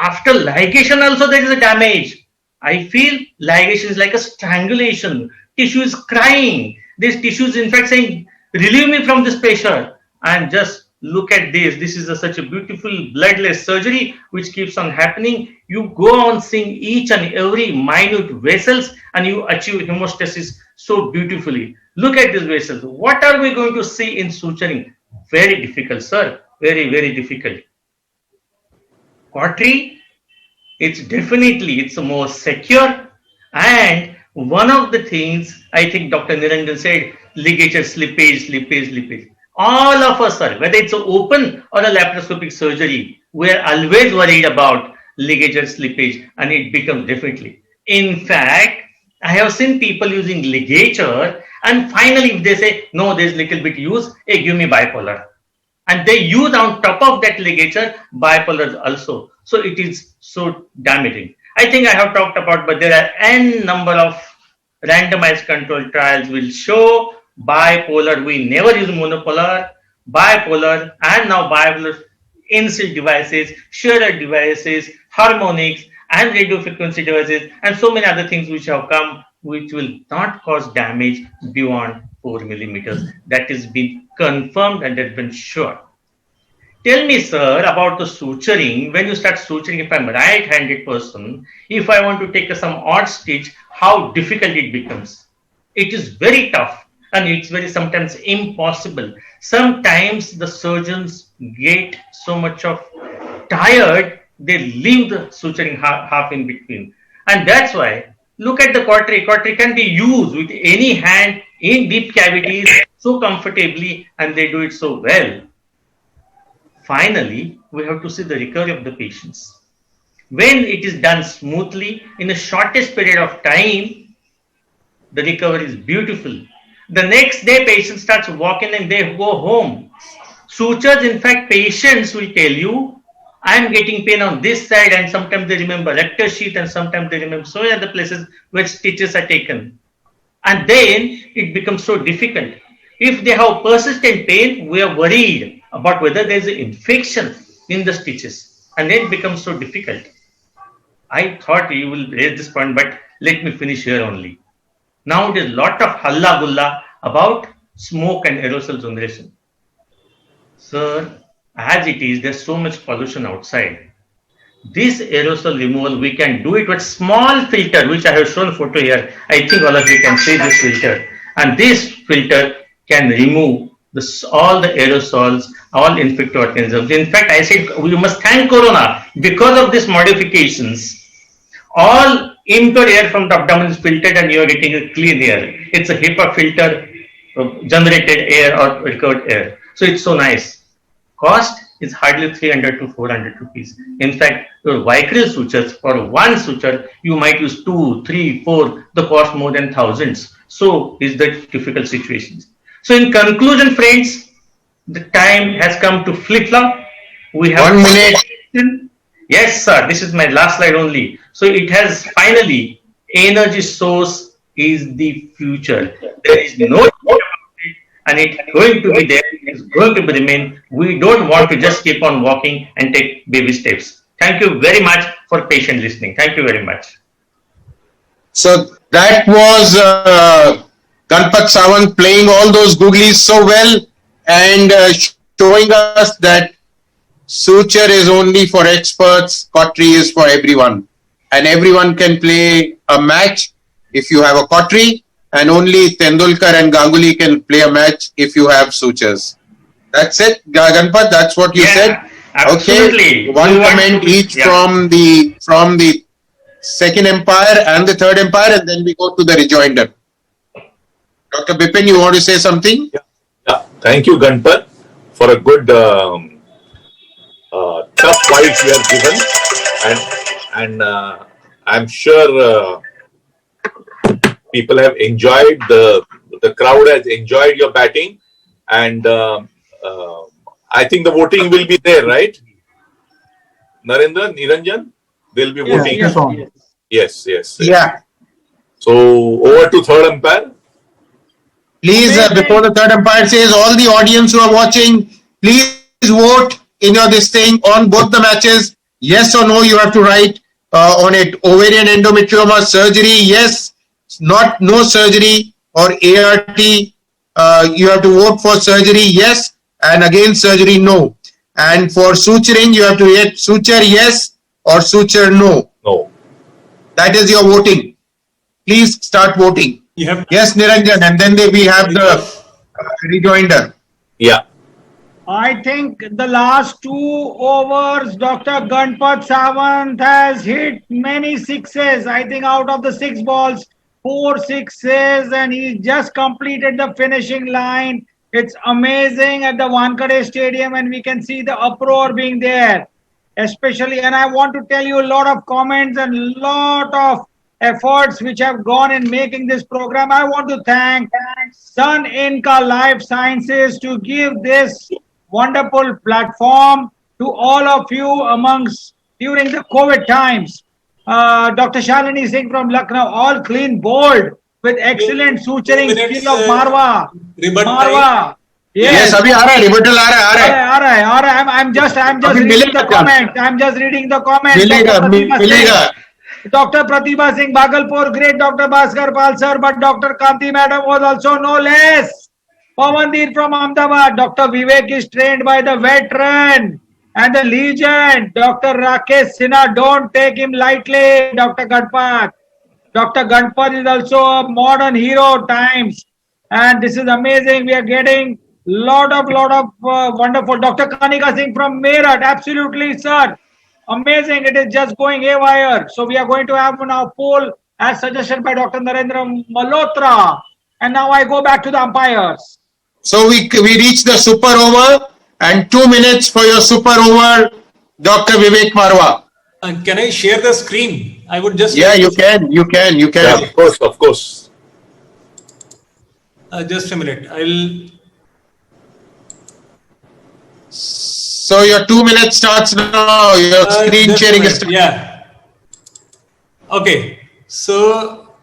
After ligation also there is a damage. I feel ligation is like a strangulation. Tissue is crying. This tissue is in fact saying, relieve me from this pressure. And just look at this. This is such a beautiful bloodless surgery which keeps on happening. You go on seeing each and every minute vessels and you achieve hemostasis so beautifully. Look at these vessels. What are we going to see in suturing? Very difficult, sir. Very, very difficult. Cautery, it's more secure. And one of the things I think Dr. Niranjan said, ligature slippage. All of us, sir, whether it's an open or a laparoscopic surgery, we are always worried about ligature slippage and it becomes definitely. In fact, I have seen people using ligature and finally if they say, no, there's little bit use, hey, give me bipolar. And they use on top of that ligature bipolar also. So it is so damaging. I think I have talked about, but there are n number of randomized controlled trials will show bipolar. We never use monopolar, bipolar, and now bipolar NSEAL devices, Sherrill devices, harmonics, and radio frequency devices and so many other things which have come, which will not cause damage beyond 4 millimeters. That is been confirmed and has been sure. Tell me, sir, about the suturing. When you start suturing, if I'm a right-handed person, if I want to take some odd stitch, how difficult it becomes. It is very tough and it's very sometimes impossible. Sometimes the surgeons get so much of tired, they leave the suturing half in between. And that's why, look at the cautery. Cautery can be used with any hand in deep cavities so comfortably, and they do it so well. Finally, we have to see the recovery of the patients. When it is done smoothly, in the shortest period of time, the recovery is beautiful. The next day, patient starts walking and they go home. Sutures, in fact, patients will tell you, I am getting pain on this side, and sometimes they remember rectus sheath and sometimes they remember so many other places where stitches are taken. And then it becomes so difficult. If they have persistent pain, we are worried about whether there is an infection in the stitches, and then it becomes so difficult. I thought you will raise this point, but let me finish here only. Now there is a lot of halla gulla about smoke and aerosol generation. Sir, as it is, there's so much pollution outside. This aerosol removal, we can do it with small filter, which I have shown photo here. I think all of you can see this filter. And this filter can remove all the aerosols, all infected organisms. In fact, I said we must thank Corona because of these modifications. All impure air from the abdomen is filtered and you are getting a clean air. It's a HEPA filter generated air or recovered air. So it's so nice. Cost is hardly 300 to 400 rupees. In fact, your vicryl sutures, for one suture, you might use 2, 3, 4, the cost more than thousands. So is the difficult situations. So in conclusion, friends, the time has come to flip-flop. We have 1 minute. Yes, sir. This is my last slide only. So it has finally, energy source is the future. There is no doubt about it, and it's going to be there. It's going to remain. We don't want to just keep on walking and take baby steps. Thank you very much for patient listening. Thank you very much. So that was Ganpat Sawant playing all those googlies so well and showing us that suture is only for experts, cautery is for everyone. And everyone can play a match if you have a cautery, and only Tendulkar and Ganguly can play a match if you have sutures. That's it, Ganpat, that's what you said? Absolutely. Okay, one comment each from the second empire and the third empire, and then we go to the rejoinder. Dr. Bipin, you want to say something? Yeah. Thank you, Ganpat, for a good tough fight you have given, and I'm sure people have enjoyed, the crowd has enjoyed your batting, and I think the voting will be there, right? Narendra, Niranjan, they'll be voting. Yes. Yeah. So over to third umpire. Please, before the third umpire says, all the audience who are watching, please vote in your this thing on both the matches. Yes or no, you have to write on it. Ovarian endometrioma surgery, yes. Not no surgery, or ART. You have to vote for surgery, yes, and again surgery, no. And for suturing, you have to hit suture yes or suture no. No. That is your voting. Please start voting. Yes, Niranjan, and then we have the rejoinder. Yeah. I think the last 2 overs, Dr. Ganpat Sawant has hit many sixes. I think out of the 6 balls, 4 sixes, and he just completed the finishing line. It's amazing at the Wankhede Stadium, and we can see the uproar being there, especially. And I want to tell you a lot of comments and lot of efforts which have gone in making this program. I want to thank Sun Inca Life Sciences to give this wonderful platform to all of you amongst during the COVID times. Dr. Shalini Singh from Lucknow, all clean, bold, with excellent suturing skill of Marwa. Yes, अभी आ रहा है, rebuttal आ रहा है, आ रहा है. all right, all right. I'm just अभी reading मिलेगा the क्या? comment. I'm just reading the comment. मिलेगा, मिलेगा. Dr. Pratibha Singh Bhagalpur, great Dr. Bhaskar Pal sir, but Dr. Kanti madam was also no less. Pavandir from Ahmedabad, Dr. Vivek is trained by the veteran and the legend, Dr. Rakesh Sinha. Don't take him lightly, Dr. Gadpat. Dr. Gadpat is also a modern hero times, and this is amazing. We are getting lot of wonderful. Dr. Kanika Singh from Meerut, absolutely, sir. Amazing. It is just going haywire. So we are going to have now poll as suggested by Dr. Narendra Malhotra. And now I go back to the umpires. So we reach the super over, and 2 minutes for your super over, Dr. Vivek Marwa. Can I share the screen? I would just Yeah, you can. Yeah, of course. Just a minute. I'll. So your 2 minutes starts now. Your screen Just a sharing minute. is. Yeah. Okay. So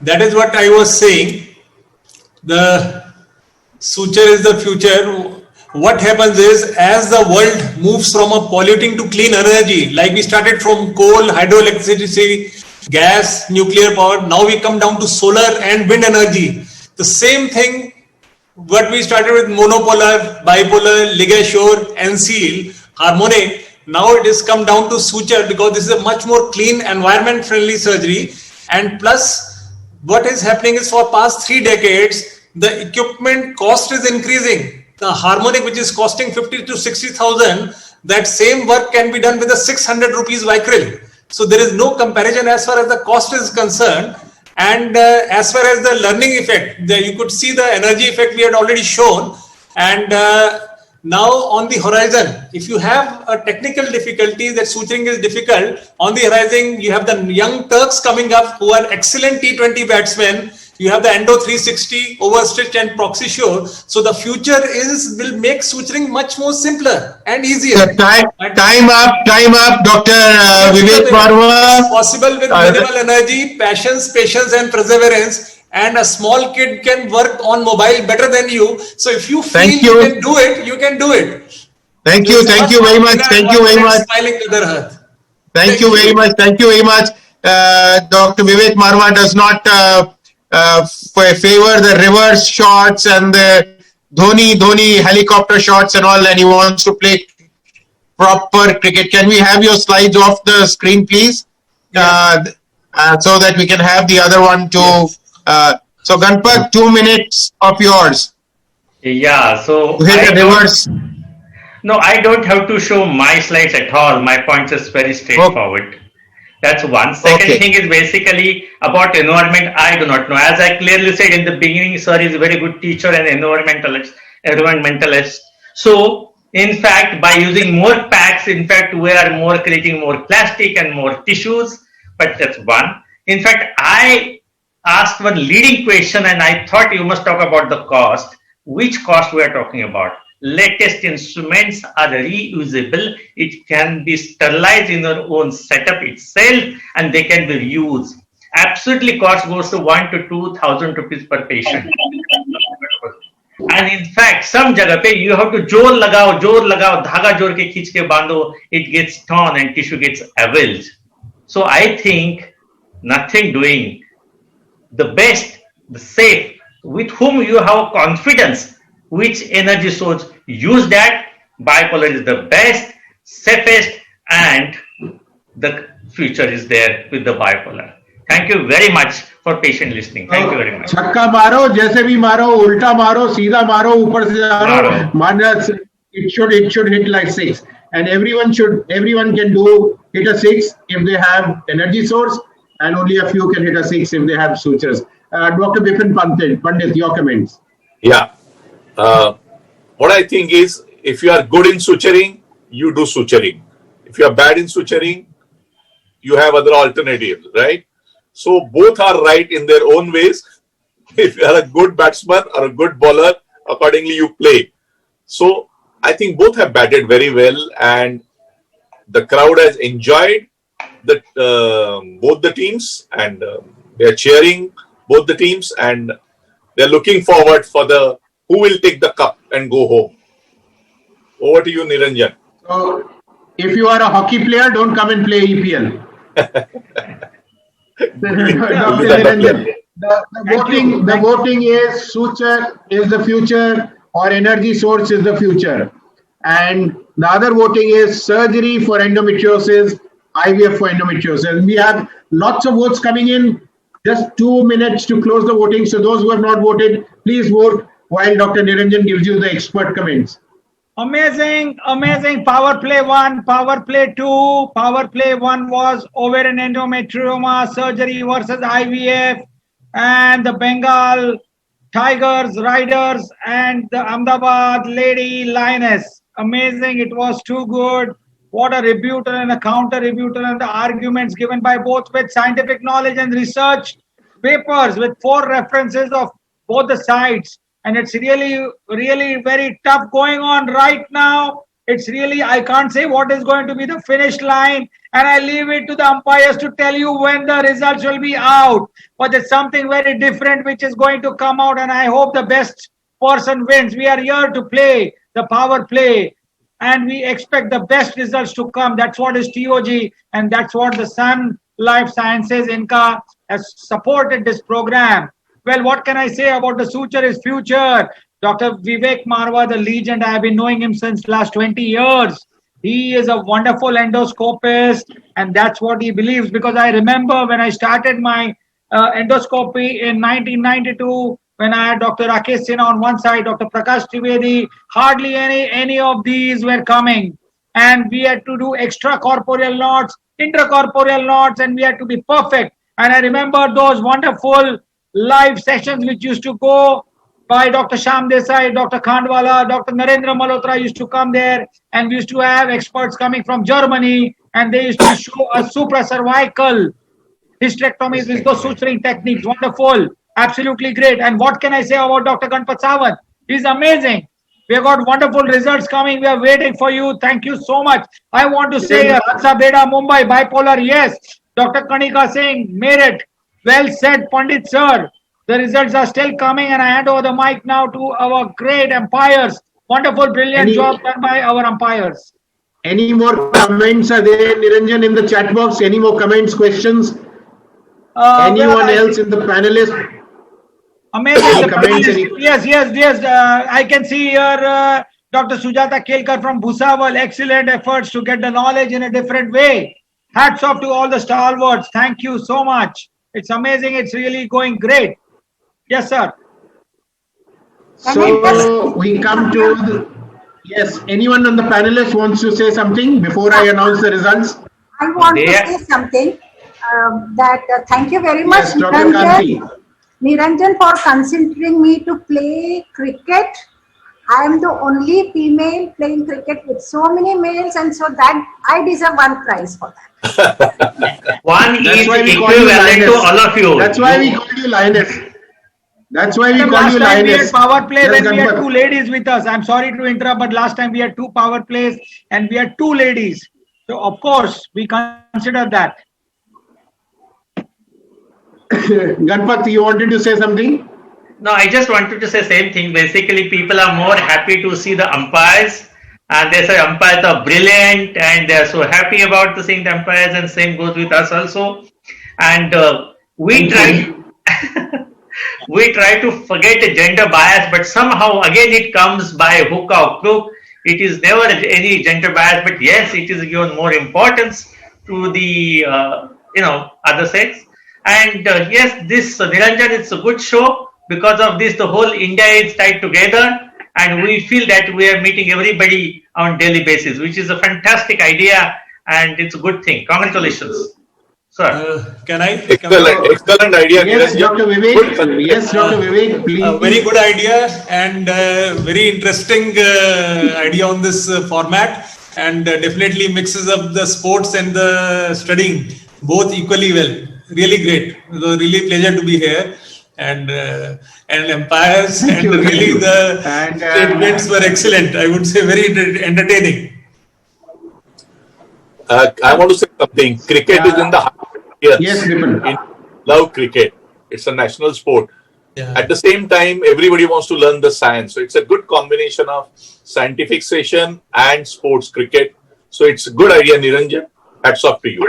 that is what I was saying. The suture is the future. What happens is, as the world moves from a polluting to clean energy, like we started from coal, hydroelectricity, gas, nuclear power, now we come down to solar and wind energy. The same thing, what we started with monopolar, bipolar, ligashore, NCL, harmonic, now it has come down to suture, because this is a much more clean, environment friendly surgery. And plus, what is happening is, for past 3 decades, the equipment cost is increasing. The harmonic, which is costing 50 to 60,000, that same work can be done with a 600 rupees Vicryl. So there is no comparison as far as the cost is concerned. And as far as the learning effect, you could see the energy effect we had already shown. And now on the horizon, if you have a technical difficulty that suturing is difficult, on the horizon you have the young Turks coming up who are excellent T20 batsmen. You have the Endo 360, Overstitch and Proxy Show. So the future will make suturing much more simpler and easier. So time up, Dr. Vivek Marwa. It's possible with minimal energy, patience, and perseverance. And a small kid can work on mobile better than you. So if you feel you can do it, you can do it. Thank you very much. Smiling to the earth. Thank you very much. Dr. Vivek Marwa does not favor the reverse shots and the Dhoni helicopter shots and all, and he wants to play proper cricket. Can we have your slides off the screen, please? So that we can have the other one too. So Ganpat, 2 minutes of yours. Yeah, so To hit the reverse. No, I don't have to show my slides at all. My points is very straightforward. That's one. Second thing is basically about environment. I do not know. As I clearly said in the beginning, sir is a very good teacher and environmentalist. So, in fact, by using more packs, in fact, we are creating more plastic and more tissues. But that's one. In fact, I asked one leading question and I thought you must talk about the cost. Which cost we are talking about? Latest instruments are reusable. It can be sterilized in your own setup itself and they can be reused. Absolutely, cost goes to 1 to 2,000 rupees per patient. And in fact, some jagah pe you have to jor lagao, dhaga jor ke khich ke bando, it gets torn and tissue gets avulsed. So I think nothing doing. The best, the safe, with whom you have confidence, which energy source, use that. Bipolar is the best, safest, and the future is there with the bipolar. Thank you very much for patient listening. Thank you very much. छक्का मारो, जैसे भी मारो, उल्टा मारो, सीधा मारो, ऊपर से मारो. Minus, it should hit like 6. And everyone can hit a 6 if they have energy source, and only a few can hit a 6 if they have sutures. Dr. Bipin Pandit, your comments. Yeah. What I think is, if you are good in suturing, you do suturing. If you are bad in suturing, you have other alternatives, right? So both are right in their own ways. If you are a good batsman or a good bowler, accordingly you play. So I think both have batted very well, and the crowd has enjoyed both the teams, and they are cheering both the teams, and they are looking forward for the who will take the cup and go home? Over to you, Niranjan. So, if you are a hockey player, don't come and play EPL. Dr. Niranjan, the voting is suture is the future or energy source is the future. And the other voting is surgery for endometriosis, IVF for endometriosis. We have lots of votes coming in. Just 2 minutes to close the voting. So those who have not voted, please vote while Dr. Niranjan gives you the expert comments. Amazing, amazing. Power play 1, power play 2. Power play 1 was ovarian endometrioma surgery versus IVF, and the Bengal Tigers Riders and the Ahmedabad Lady Lioness. Amazing. It was too good. What a rebuttal and a counter rebuttal, and the arguments given by both with scientific knowledge and research papers with 4 references of both the sides. And it's really, really very tough going on right now. It's really, I can't say what is going to be the finish line. And I leave it to the umpires to tell you when the results will be out. But there's something very different which is going to come out. And I hope the best person wins. We are here to play the power play. And we expect the best results to come. That's what is TOG. And that's what the Sun Life Sciences Inca has supported this program. Well, what can I say about the suture is future? Dr. Vivek Marwa, the legend, I have been knowing him since last 20 years. He is a wonderful endoscopist, and that's what he believes. Because I remember when I started my endoscopy in 1992, when I had Dr. Rakesh Sinha on one side, Dr. Prakash Trivedi, hardly any of these were coming. And we had to do extracorporeal knots, intracorporeal knots, and we had to be perfect. And I remember those wonderful live sessions which used to go by Dr. Shyam Desai, Dr. Khandwala, Dr. Narendra Malhotra used to come there, and we used to have experts coming from Germany, and they used to show a supracervical hysterectomy with those suturing techniques. Wonderful, absolutely great. And what can I say about Dr. Ganpat Sawant? He's amazing. We have got wonderful results coming. We are waiting for you. Thank you so much. I want to say Ratsa Beda, Mumbai, bipolar, yes. Dr. Kanika Singh, merit. Well said, Pandit sir. The results are still coming, and I hand over the mic now to our great umpires. Wonderful, brilliant job done by our umpires. Any more comments are there, Niranjan, in the chat box? Any more comments, questions? Anyone else in the panelists? Amazing. The panelists. Yes. I can see here Dr. Sujata Kelkar from Bhusawal. Excellent efforts to get the knowledge in a different way. Hats off to all the stalwarts. Thank you so much. It's amazing. It's really going great. Yes, sir. So we come to yes. Anyone on the panelists wants to say something before I announce the results? I want to say something. Thank you very much, yes, Niranjan, for considering me to play cricket. I am the only female playing cricket with so many males, and so that I deserve one prize for that. One is equivalent to all of you. That's why we called you Lioness. That's why we called last you time Lioness. We had power play when we had 2 ladies with us. I'm sorry to interrupt, but last time we had 2 power plays and we had 2 ladies. So of course we consider that. Ganpat, you wanted to say something? No, I just wanted to say same thing. Basically, people are more happy to see the umpires, and they say umpires are brilliant, and they are so happy about seeing the umpires, and same goes with us also. And we try to forget the gender bias, but somehow again it comes by hook or crook. It is never any gender bias, but yes, it is given more importance to the other sex. And yes, this Niranjan, it's a good show. Because of this, the whole India is tied together, and we feel that we are meeting everybody on daily basis, which is a fantastic idea, and it's a good thing. Congratulations, sir. Can I? Excellent idea. Yes, Dr. Vivek. Yes, Dr. Vivek, please. Very good idea, and very interesting idea on this format, and definitely mixes up the sports and the studying both equally well. Really great. It was really pleasure to be here. And umpires and really the statements were excellent. I would say very entertaining. I want to say something. Cricket is in the heart. Yes, Love cricket. It's a national sport. At the same time, everybody wants to learn the science. So it's a good combination of scientific session and sports cricket. So it's a good idea, Niranjan. Hats off to you.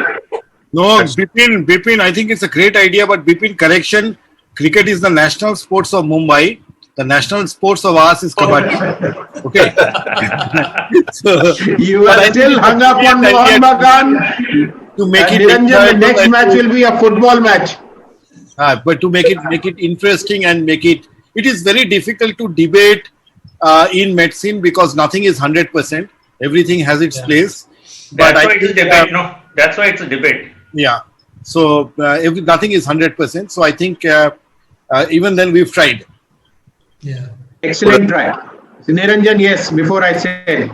No, Bipin, I think it's a great idea, but Bipin, correction, cricket is the national sports of Mumbai. The national sports of ours is kabaddi. Okay. So, You are still hung up on Mohan Bagan. to make it Niranjan, the next match will be a football match. but to make it interesting and it is very difficult to debate in medicine because nothing is 100%. Everything has its place. But That's why it's a debate, no? That's why it's a debate. Yeah. So nothing is 100%. So I think even then we've tried. Yeah. Excellent try. So Niranjan, yes, before I say.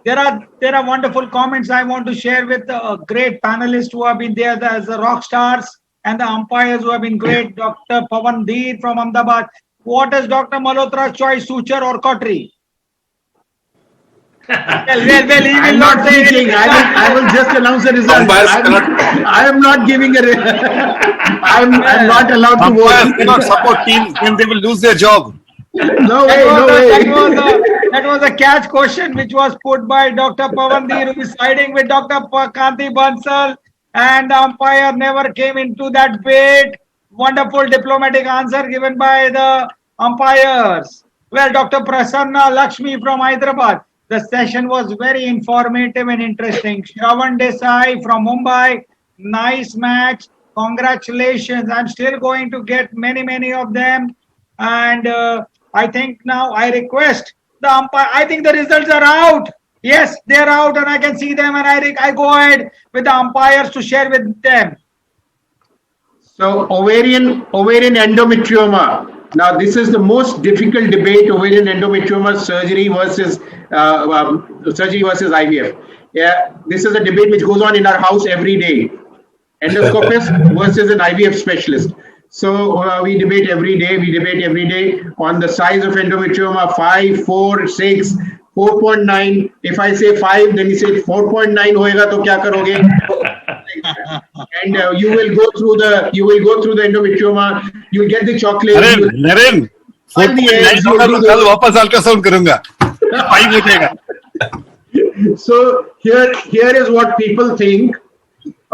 There are wonderful comments I want to share with the great panelists who have been there as the rock stars and the umpires who have been great. Dr. Pawan Dheer from Ahmedabad. What is Dr. Malhotra's choice, suture or cautery? Well, he will I'm not not say speaking. anything. I will just announce the result. I am not giving a. I'm not allowed to Umpires vote. cannot support teams when they will lose their job. No way, no way. That was a catch question which was put by Dr. Pawan Dheer, who is siding with Dr. Kanti Bansal, and the umpire never came into that debate. Wonderful diplomatic answer given by the umpires. Well, Dr. Prasanna Lakshmi from Hyderabad. The session was very informative and interesting. Shravan Desai from Mumbai. Nice match. Congratulations. I'm still going to get many of them. And I think now I request the umpire. I think the results are out. Yes, they're out and I can see them. And I go ahead with the umpires to share with them. So ovarian endometrioma. Now this is the most difficult debate: ovarian endometrioma surgery versus IVF. Yeah, this is a debate which goes on in our house every day. Endoscopist versus an IVF specialist. So we debate every day on the size of endometrioma: 5, 4, 6, 4.9. If I say 5, then he said 4.9 hoega to kya karoge? And you will go through the endometrioma. You'll get the chocolate. Naren, 4.9 होगा तो कल वापस ultrasound करूंगा 5 हो जाएगा. So here is what people think.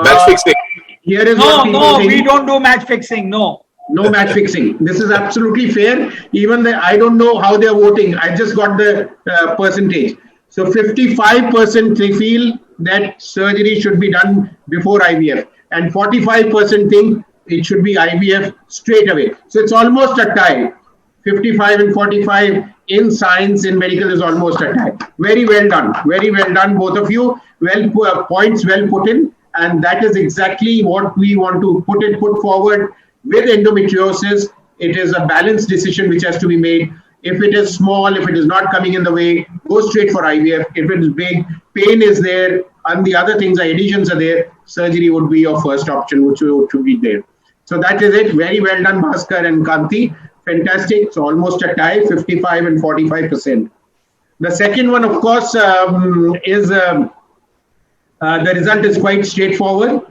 Match fixing. Here is what people think. We don't do match fixing. No match fixing. This is absolutely fair. Even I don't know how they're voting. I just got the percentage. So 55% they feel that surgery should be done before IVF, and 45% think it should be IVF straight away. So it's almost a tie. 55 and 45 in science, in medical is almost a tie. Very well done, both of you. Points well put in, and that is exactly what we want to put forward. With endometriosis, it is a balanced decision which has to be made. If it is small, if it is not coming in the way, go straight for IVF. If it is big, pain is there, and the other things, adhesions are there, surgery would be your first option, which should be there. So that is it. Very well done, Bhaskar and Kanti. Fantastic. So almost a tie, 55 and 45%. The second one, of course, is the result is quite straightforward.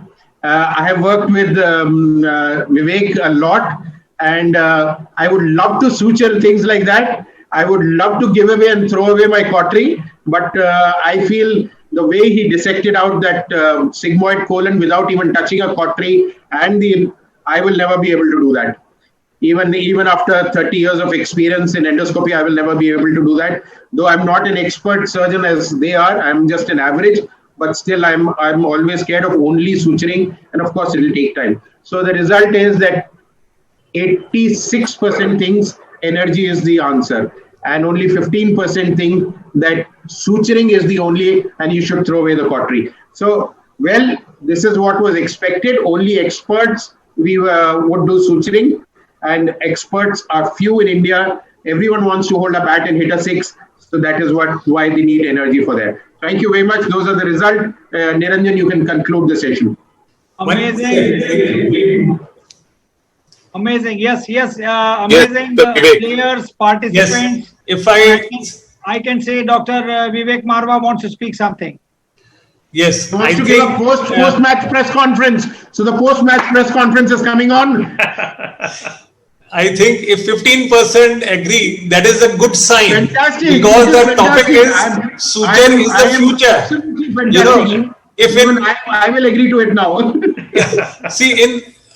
I have worked with Vivek a lot, and I would love to suture things like that. I would love to give away and throw away my cautery, but I feel the way he dissected out that sigmoid colon without even touching a cautery, and I will never be able to do that. Even after 30 years of experience in endoscopy, I will never be able to do that. Though I'm not an expert surgeon as they are, I'm just an average. But still, I'm always scared of only suturing, and of course, it will take time. So the result is that 86% thinks energy is the answer, and only 15% think that suturing is the only, and you should throw away the cautery. So, well, this is what was expected. Only experts would do suturing, and experts are few in India. Everyone wants to hold a bat and hit a 6. So that is why they need energy for that. Thank you very much. Those are the results. Niranjan, you can conclude the session. Amazing. Amazing. Yes. Amazing. Players, participants. Yes. I can say Dr. Vivek Marwa wants to speak something. Yes. He wants to give a post-match press conference. So the post-match press conference is coming on. I think if 15% agree, that is a good sign. Fantastic. Because This the topic fantastic. is suture is the future. Absolutely You know, fantastic. if Even in I will agree to it now.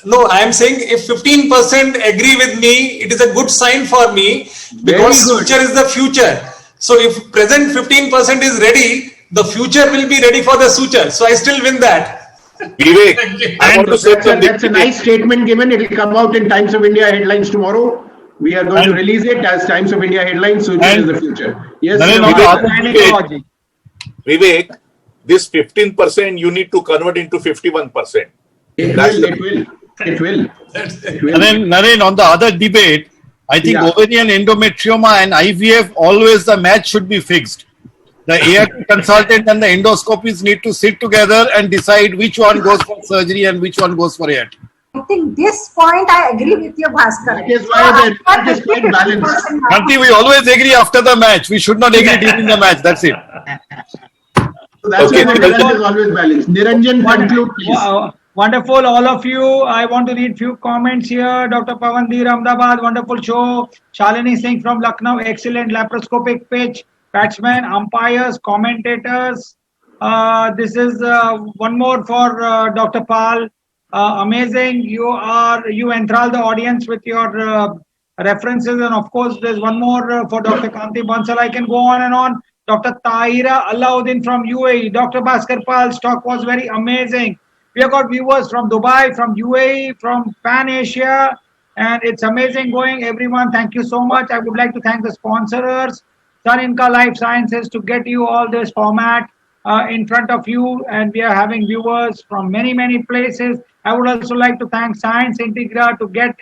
no, I am saying if 15% agree with me, it is a good sign for me because Very good. future is the future. So if present 15% is ready, the future will be ready for the suture. So I still win that. Vivek, I want to say something. That's a nice statement given. It will come out in Times of India headlines tomorrow. We are going to release it as Times of India headlines. Suture is the future. Yes, Gynecology. Vivek, this 15% you need to convert into 51%. It will. Naren, on the other debate, I think ovarian endometrioma and IVF, always the match should be fixed. The ART consultant and the endoscopists need to sit together and decide which one goes for surgery and which one goes for ART. I think this point I agree with you, Bhaskar. That is why the result is quite balanced. Kanti, we always agree after the match. We should not agree during the match. That's it. So that's why the result is always balanced. Niranjan, conclude, please. Wonderful, all of you. I want to read few comments here. Dr. Pavandir, Ahmedabad, wonderful show. Shalini Singh from Lucknow, excellent laparoscopic pitch. Batsmen, umpires, commentators. This is one more for Dr. Pal. Amazing. You enthrall the audience with your references, and of course, there's one more for Dr. Kanti Bansal. I can go on and on. Dr. Tahira Alauddin from UAE. Dr. Bhaskar Pal's talk was very amazing. We have got viewers from Dubai, from UAE, from Pan Asia, and it's amazing going. Everyone, thank you so much. I would like to thank the sponsors, Saninka Life Sciences, to get you all this format in front of you, and we are having viewers from many places. I would also like to thank Science Integra to get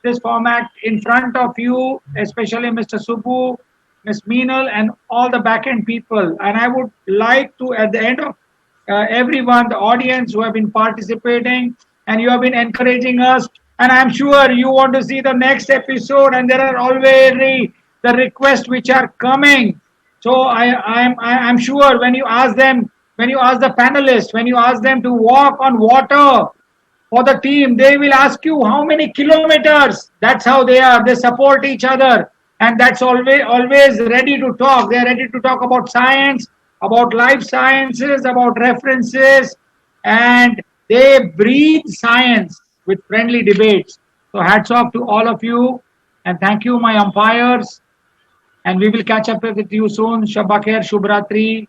this format in front of you, especially Mr. Subbu, Ms. Meenal, and all the back-end people. And I would like to, at the end of everyone, the audience who have been participating, and you have been encouraging us, and I'm sure you want to see the next episode, and there are already the requests which are coming. So I'm sure when you ask them, when you ask the panelists, when you ask them to walk on water for the team, they will ask you how many kilometers. That's how they are. They support each other, and that's always ready to talk. They're ready to talk about science, about life sciences, about references, and they breathe science with friendly debates. So hats off to all of you, and thank you, my umpires. And we will catch up with you soon. Shabba Khair, Shubh Ratri.